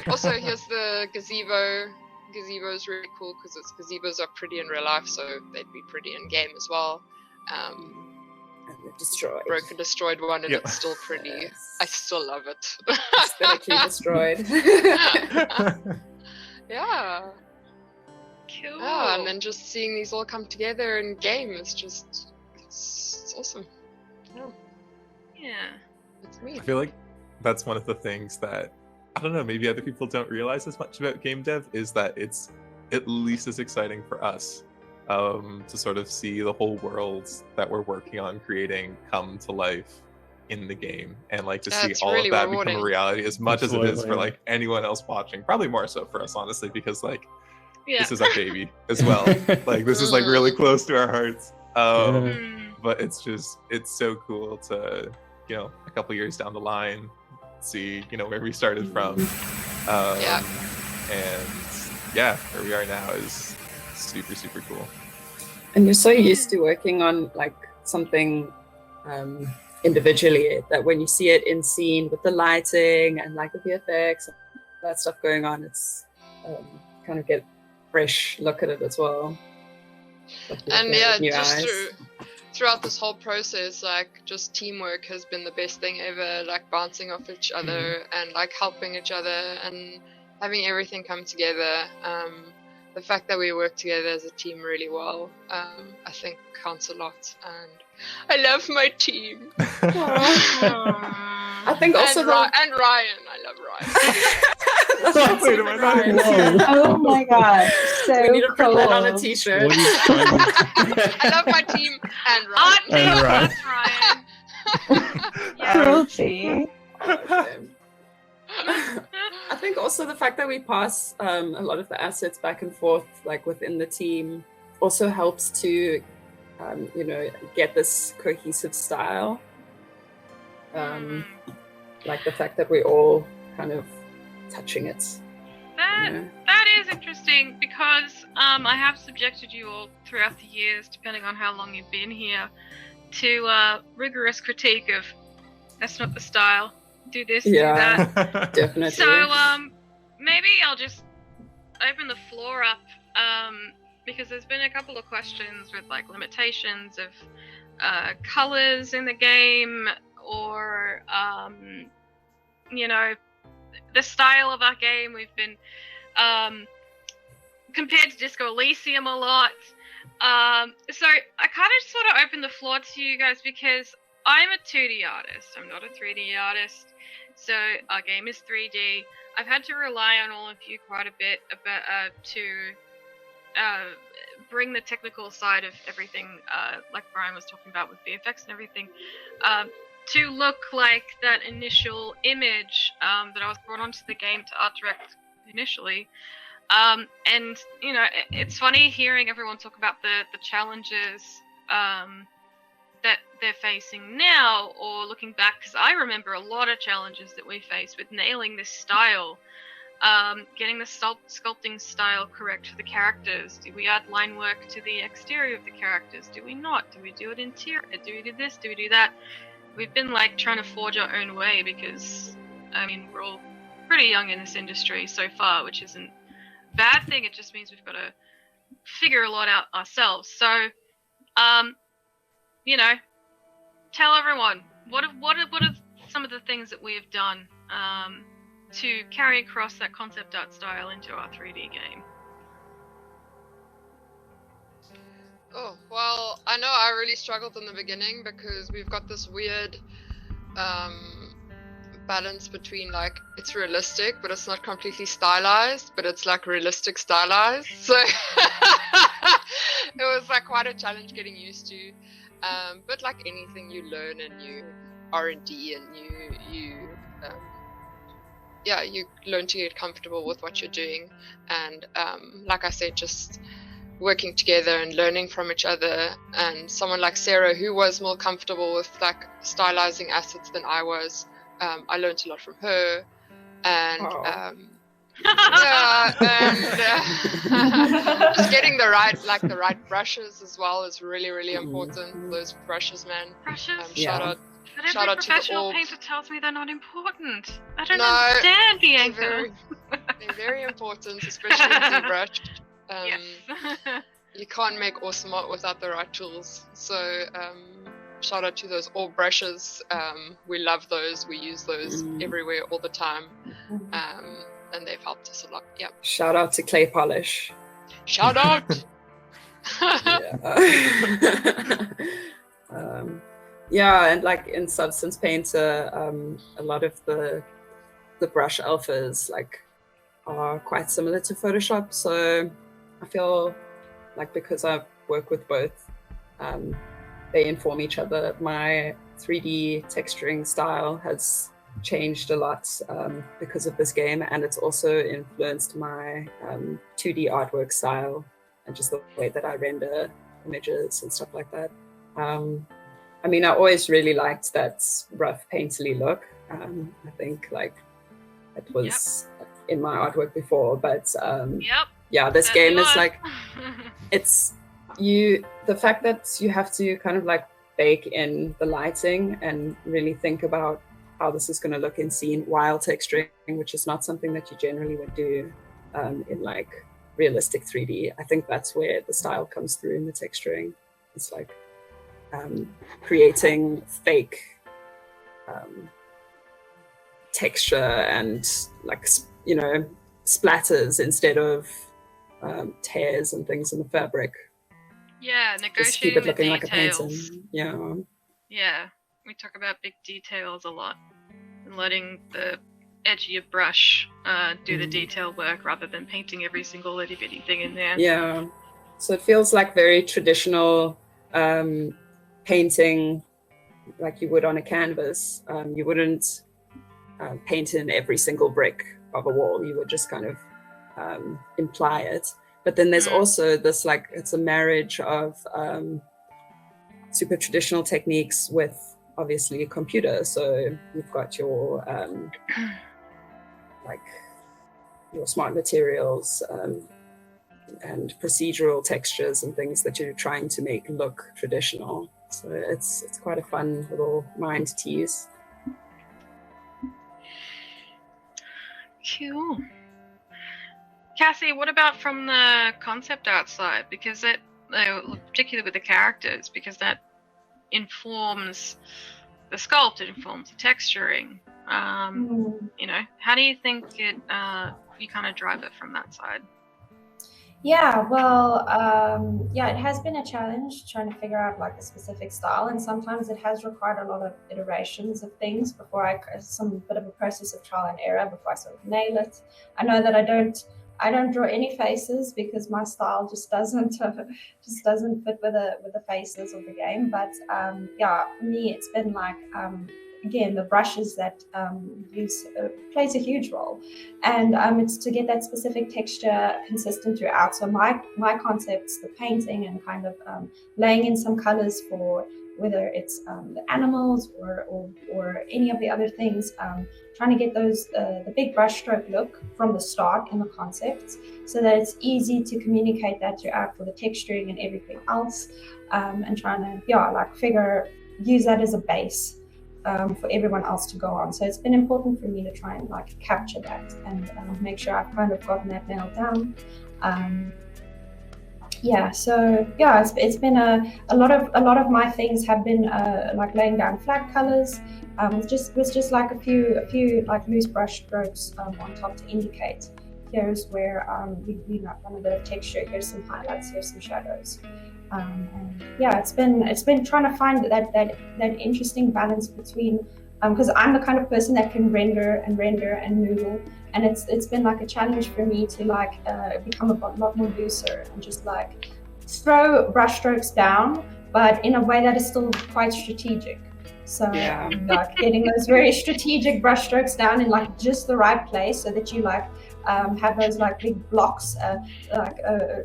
Also, here's the gazebo. Gazebo is really cool because gazebos are pretty in real life, so they'd be pretty in game as well. And they're destroyed. Broke and destroyed one, and it's still pretty. I still love it. Aesthetically destroyed. Yeah. Cool. Yeah, and then just seeing these all come together in game is just it's awesome. Yeah. It's me. I feel like that's one of the things that, I don't know, maybe other people don't realize as much about game dev, is that it's at least as exciting for us to sort of see the whole world that we're working on creating come to life in the game, and like to see all really of that rewarding. become a reality as much as it is for like anyone else watching. Probably more so for us, honestly, because like this is our baby as well. Like this is like really close to our hearts. But it's so cool to, you know, a couple years down the line, see, you know, where we started from. Yeah. And yeah, where we are now is super, super cool. And you're so used to working on like something individually that when you see it in scene with the lighting and like the VFX, that stuff going on, it's kind of get fresh look at it as well. And yeah, just throughout this whole process, like just teamwork has been the best thing ever, like bouncing off each other and like helping each other and having everything come together. The fact that we work together as a team really well, I think counts a lot. And I love my team. I think also and Ryan, I love Ryan. Wait, am I not in here? Oh my god, so we need to put that on a cool. t-shirt. What are you trying to- I love my team and Ryan. And Ryan. Ryan. Cruelty. I think also the fact that we pass a lot of the assets back and forth, like within the team, also helps to, you know, get this cohesive style. Like the fact that we're all kind of touching it. That is interesting because I have subjected you all throughout the years, depending on how long you've been here, to rigorous critique of that's not the style. Do this, do that. Definitely. So maybe I'll just open the floor up because there's been a couple of questions with like limitations of colors in the game or you know, the style of our game. We've been compared to Disco Elysium a lot. So I kind of sort of open the floor to you guys because I'm a 2D artist. I'm not a 3D artist. So our game is 3D. I've had to rely on all of you quite a bit about, to bring the technical side of everything, like Brian was talking about with VFX and everything, to look like that initial image that I was brought onto the game to Art Direct initially. And, you know, it's funny hearing everyone talk about the challenges that they're facing now, or looking back, because I remember a lot of challenges that we faced with nailing this style, getting the sculpting style correct for the characters. Do we add line work to the exterior of the characters? Do we not? Do we do it interior? Do we do this? Do we do that? We've been like trying to forge our own way because, I mean, we're all pretty young in this industry so far, which isn't a bad thing. It just means we've got to figure a lot out ourselves. So, you know, tell everyone what are some of the things that we have done to carry across that concept art style into our 3D game. Oh, well, I know I really struggled in the beginning because we've got this weird balance between like it's realistic but it's not completely stylized, but it's like realistic stylized. So it was like quite a challenge getting used to. But like anything, you learn and you R&D and you learn to get comfortable with what you're doing. And like I said, just working together and learning from each other. And someone like Sara, who was more comfortable with like stylizing assets than I was, I learned a lot from her. And yeah, and just getting the right brushes as well is really important. Those brushes, man. Brushes? Shout out. But Shout every out to the professional orb. painter tells me they're not important. I don't No, understand, Bianca. They're very important, especially with ZBrush. Yes. You can't make awesome art without the right tools. So shout out to those orb brushes. We love those. We use those everywhere all the time. And they've helped us a lot. Yeah. Shout out to clay polish. Shout out. Yeah, and like in Substance Painter, a lot of the brush alphas like are quite similar to Photoshop. So I feel like because I work with both, they inform each other. My 3D texturing style has changed a lot because of this game, and it's also influenced my 2D artwork style and just the way that I render images and stuff like that. I mean, I always really liked that rough painterly look, I think like it was in my artwork before, but yeah, this game is like it's the fact that you have to kind of like bake in the lighting and really think about how this is going to look in scene while texturing, which is not something that you generally would do in like realistic 3D. I think that's where the style comes through in the texturing. It's like creating fake texture and like, you know, splatters instead of tears and things in the fabric. Yeah, negotiating just keep it looking the like a details. painting. Yeah. Yeah, we talk about big details a lot and letting the edge of your brush do the detail work rather than painting every single little bitty thing in there. Yeah, so it feels like very traditional painting, like you would on a canvas. You wouldn't paint in every single brick of a wall. You would just kind of imply it. But then there's also this, like, it's a marriage of super traditional techniques with obviously a computer. So you've got your like your smart materials and procedural textures and things that you're trying to make look traditional. So it's quite a fun little mind to tease. Cool. Cassie, what about from the concept art side? Because it, particularly with the characters, because that informs the sculpt, it informs the texturing. You know, how do you think it? You kind of drive it from that side? Yeah, well, yeah, it has been a challenge trying to figure out like a specific style, and sometimes it has required a lot of iterations of things before some bit of a process of trial and error before I sort of nail it. I know that I don't draw any faces because my style just doesn't fit with the faces of the game. But yeah, for me, it's been like again, the brushes that use plays a huge role, and it's to get that specific texture consistent throughout. So my concepts, the painting and kind of laying in some colors for whether it's the animals or any of the other things, trying to get those the big brushstroke look from the start in the concepts, so that it's easy to communicate that throughout for the texturing and everything else, and trying to use that as a base for everyone else to go on. So it's been important for me to try and like capture that and make sure I've kind of gotten that nailed down. Yeah, so yeah, it's been a lot of my things have been like laying down flat colors with just like a few like loose brush strokes on top to indicate here's where we've done a bit of texture, here's some highlights, here's some shadows. And yeah, it's been trying to find that interesting balance between because I'm the kind of person that can render and noodle, and it's been like a challenge for me to like become a lot more looser and just like throw brushstrokes down, but in a way that is still quite strategic. So like getting those very strategic brushstrokes down in like just the right place, so that you like have those like big blocks,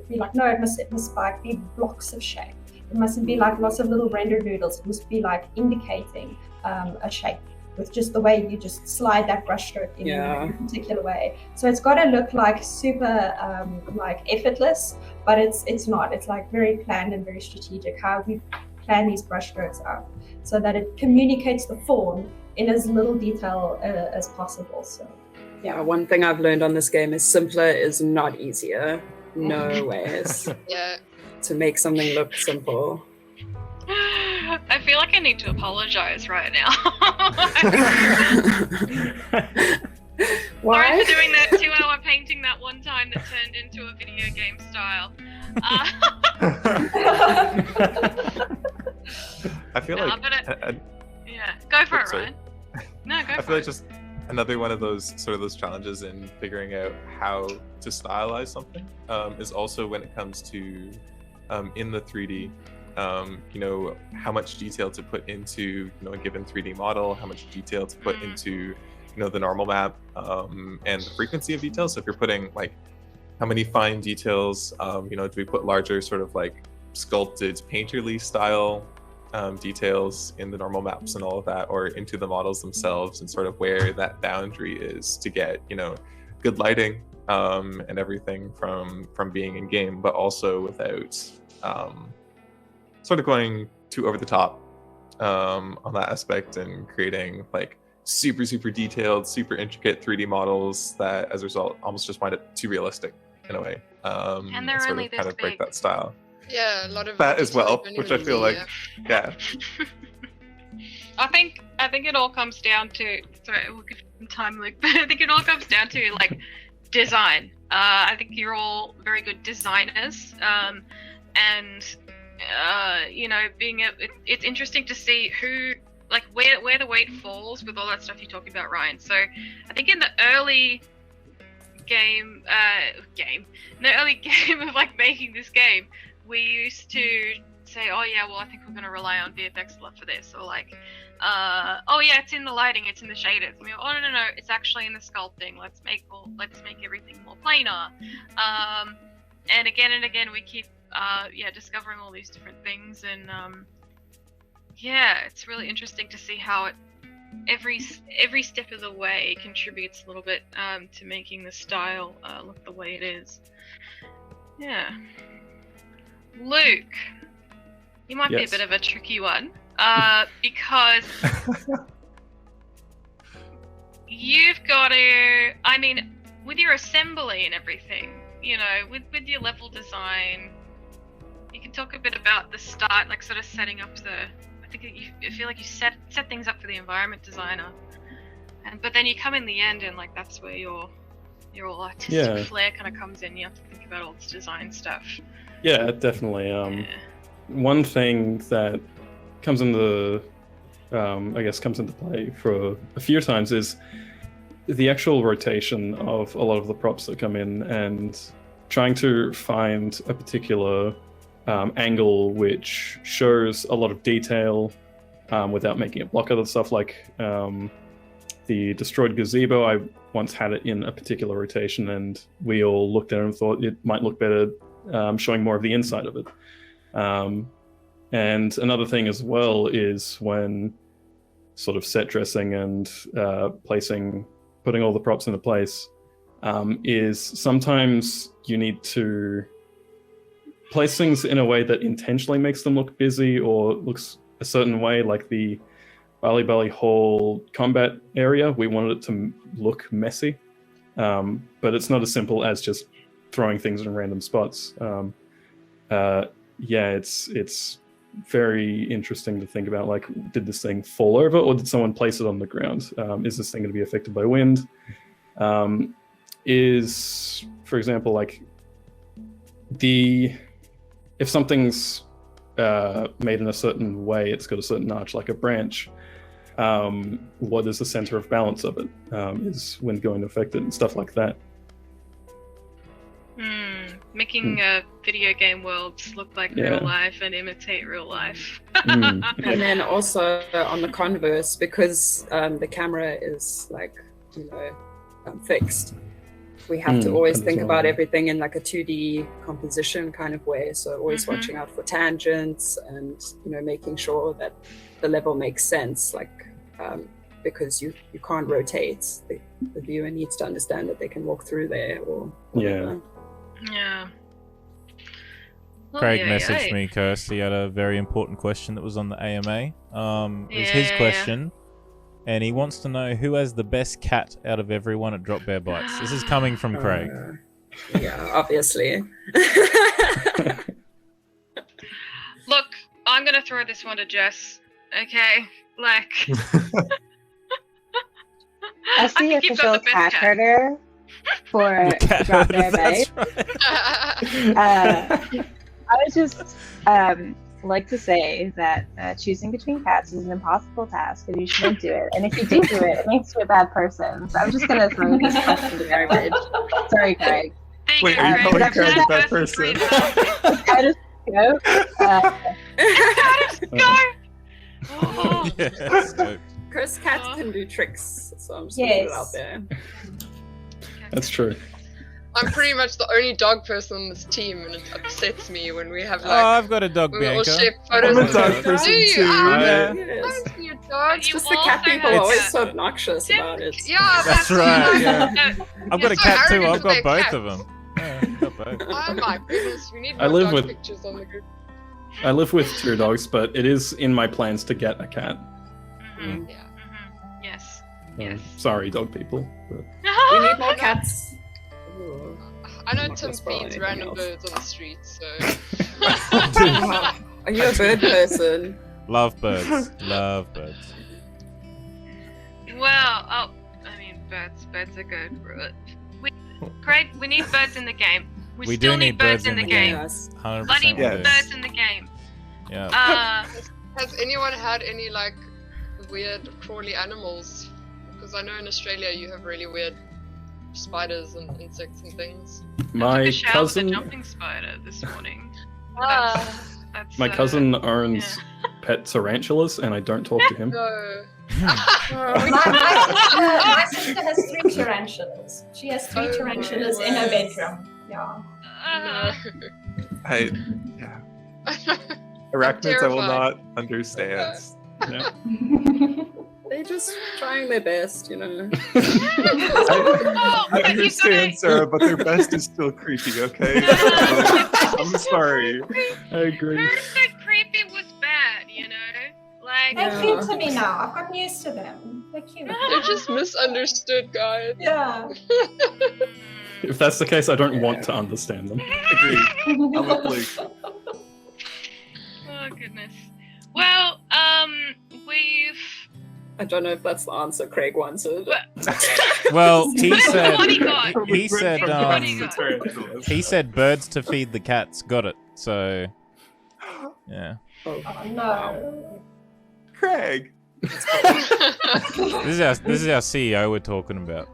be like, no, it must like be blocks of shape. It mustn't be like lots of little render noodles. It must be like indicating a shape with just the way you just slide that brushstroke in a particular way. So it's got to look like super like effortless, but it's not. It's like very planned and very strategic how we plan these brushstrokes out, so that it communicates the form in as little detail as possible. So. Yeah, one thing I've learned on this game is simpler is not easier. No ways. Yeah. To make something look simple. I feel like I need to apologize right now. Why? Sorry for doing that 2-hour painting that one time that turned into a video game style. I feel like... yeah, go for it, sorry. Ryan. No, go for it. I feel like just another one of those challenges in figuring out how to stylize something is also when it comes to in the 3D, you know, how much detail to put into, you know, a given 3D model, how much detail to put into, you know, the normal map, and the frequency of details. So if you're putting like how many fine details, you know, do we put larger sort of like sculpted painterly style details in the normal maps and all of that, or into the models themselves, and sort of where that boundary is to get, you know, good lighting and everything from being in game, but also without sort of going too over the top on that aspect, and creating like super detailed, super intricate 3D models that as a result almost just find it too realistic in a way, And they're sort only of kind this of break big. that style. Yeah, a lot of That the as detail well, you don't which I even feel see, like, yeah. I think it all comes down to, sorry, we'll give some time, like, but I think it all comes down to like design. I think you're all very good designers, and you know, it's interesting to see who, like, where the weight falls with all that stuff you're talking about, Ryan. So I think in the early game of like making this game, we used to say, oh yeah, well, I think we're going to rely on VFX a lot for this, or like, oh yeah, it's in the lighting, it's in the shaders. I mean, oh no, it's actually in the sculpting. Let's make everything more planar. And again we keep discovering all these different things, and yeah, it's really interesting to see how every step of the way contributes a little bit to making the style look the way it is. Yeah. Luke, you might be a bit of a tricky one, because you've got to, I mean, with your assembly and everything, you know, with your level design, you can talk a bit about the start, like sort of setting up the, I think I feel like you set things up for the environment designer, but then you come in the end and like that's where your artistic flair kind of comes in. You have to think about all this design stuff. Yeah, definitely. One thing that comes into play for a few times is the actual rotation of a lot of the props that come in, and trying to find a particular angle which shows a lot of detail without making it block other stuff. Like the destroyed gazebo, I once had it in a particular rotation, and we all looked at it and thought it might look better showing more of the inside of it. And another thing as well is when sort of set dressing and putting all the props into place, is sometimes you need to place things in a way that intentionally makes them look busy or looks a certain way, like the Bali Hall combat area. We wanted it to look messy, but it's not as simple as just throwing things in random spots. It's very interesting to think about, like, did this thing fall over or did someone place it on the ground? Is this thing going to be affected by wind? Is, for example, like if something's made in a certain way, it's got a certain arch, like a branch, what is the center of balance of it? Is wind going to affect it, and stuff like that? Making video game worlds look like real life and imitate real life. And then also on the converse, because the camera is like, fixed, we have to always think about everything in like a 2D composition kind of way. So always watching out for tangents and, making sure that the level makes sense, like because you can't rotate. The viewer needs to understand that they can walk through there or whatever. Yeah. Craig messaged me, Kirst. He had a very important question that was on the AMA. It was his question, and he wants to know who has the best cat out of everyone at Drop Bear Bites. This is coming from Craig. Yeah, obviously. Look, I'm going to throw this one to Jess, okay? Like... As the official cat herder for Drop Bear Bites, I would just like to say that choosing between cats is an impossible task, and you shouldn't do it. And if you do it, it makes you a bad person. So I'm just going to throw this question to garbage. Sorry, Craig. Wait, are you calling Craig a bad person? Go. Oh. Yeah, Chris cats can do tricks, so I'm just putting it out there. That's true. I'm pretty much the only dog person on this team, and it upsets me when we have Oh, like I've got a dog, when we all Bianca. share photos. I'm a of dog them. person Do you? too. I Yeah. don't see a dog. It's just You the cat also people have are always cats. so obnoxious about it. Yeah, That's right. Yeah. No, I've got a so cat too. arrogant I've with their got both cats. of them. Yeah, I've got both. Oh my goodness, we need I more live dog with- pictures on the group. I live with 2 dogs, but it is in my plans to get a cat. mhm, Yeah. mhm, yes. Um, sorry, dog people. But... We need more cats. Ooh. I know Not Tim gonna spoil feeds anything random else. birds on the street, so Are you a bird person? Love birds. Love birds. Well, I mean, birds are good. Craig, we need birds in the game. We We still do need birds in the game. Yes. 100% Bloody we Yes. do. birds in the game. Yeah. has anyone had any like weird crawly animals? Because I know in Australia you have really weird spiders and insects and things. I took My a shower with a cousin, jumping spider this morning. That's, my cousin owns pet tarantulas, and I don't talk to him. No. My sister has 3 tarantulas. She has 3 Oh, tarantulas my in her word. bedroom. Yeah. No. Arachnids I will terrified. not understand. Yeah. They're just trying their best, you know. Oh, I but you understand, gotta- Sarah, but their best is still creepy, okay? I'm sorry. I agree. Birds that creepy was bad, you know? Like, They're cute to me now. I've gotten used to them. They're cute. They're just misunderstood, guys. Yeah. If that's the case, I don't want to understand them. Agreed. I'm with Blake. oh goodness. Well, we've. I don't know if that's the answer Craig wanted. Well, he said What do you got? he said What do you got? he said birds to feed the cats. Got it. So yeah. Oh no. Craig. This is our CEO we're talking about.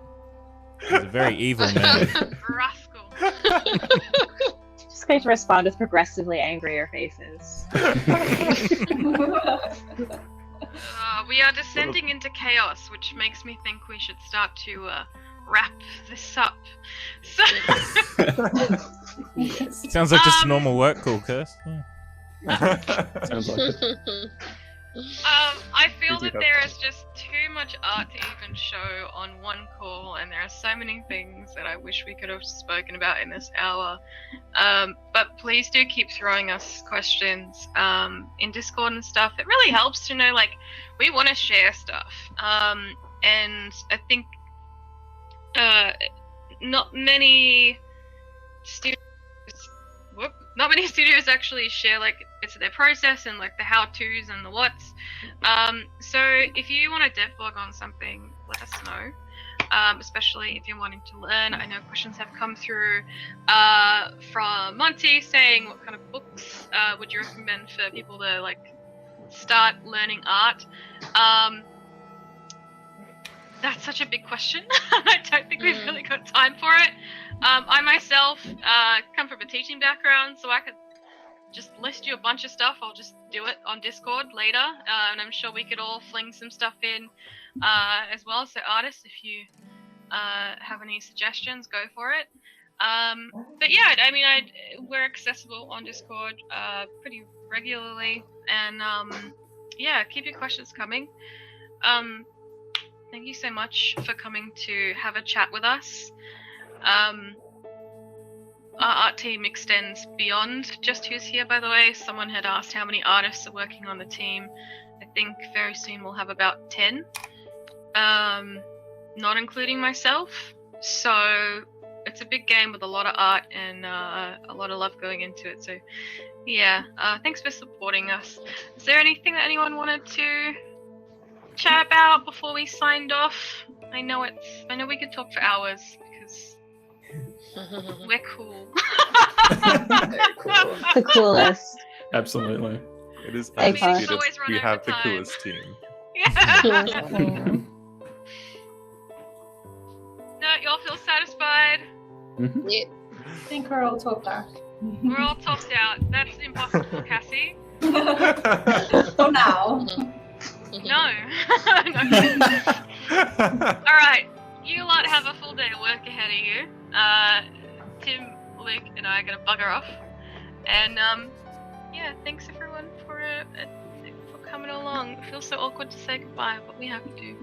He's a very evil man. Rascal. Just going to respond with progressively angrier faces. We are descending into chaos, which makes me think we should start to wrap this up. So, Sounds like just a normal work call, Kirst. Sounds like it. I feel We do that have there fun. is just too much art to even show on one call, and there are so many things that I wish we could have spoken about in this hour. But please do keep throwing us questions in Discord and stuff. It really helps to know, like, we want to share stuff. And I think not many studios actually share, like, it's their process and, like, the how-tos and the whats. So if you want to devlog on something, let us know. Especially if you're wanting to learn. I know questions have come through from Monty saying what kind of books would you recommend for people to, like, start learning art. That's such a big question. I don't think we've really got time for it. I myself come from a teaching background, so I could just list you a bunch of stuff. I'll just do it on Discord later, and I'm sure we could all fling some stuff in as well. So artists, if you have any suggestions, go for it. But yeah, I mean, we're accessible on Discord pretty regularly, and yeah, keep your questions coming. Thank you so much for coming to have a chat with us. Our art team extends beyond just who's here, by the way. Someone had asked how many artists are working on the team. I think very soon we'll have about 10, not including myself. So it's a big game with a lot of art and a lot of love going into it. So yeah, thanks for supporting us. Is there anything that anyone wanted to chat about before we signed off? I know we could talk for hours because we're cool. The coolest. Absolutely. It is I mean, we undisputed. always run We over have the time. coolest team. Yeah. Mm. No, y'all feel satisfied? Yeah. I think we're all talked out. We're all topped out. That's impossible, Cassie. For now. No. No. Alright, you lot have a full day of work ahead of you. Tim, Luke, and I are gonna bugger off. And yeah, thanks everyone for coming along. It feels so awkward to say goodbye, but we have to.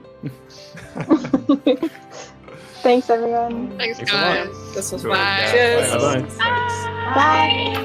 Thanks, everyone. Thanks, Thanks a lot. guys. This was Sure. fun. Bye. Cheers. Bye-bye. Bye.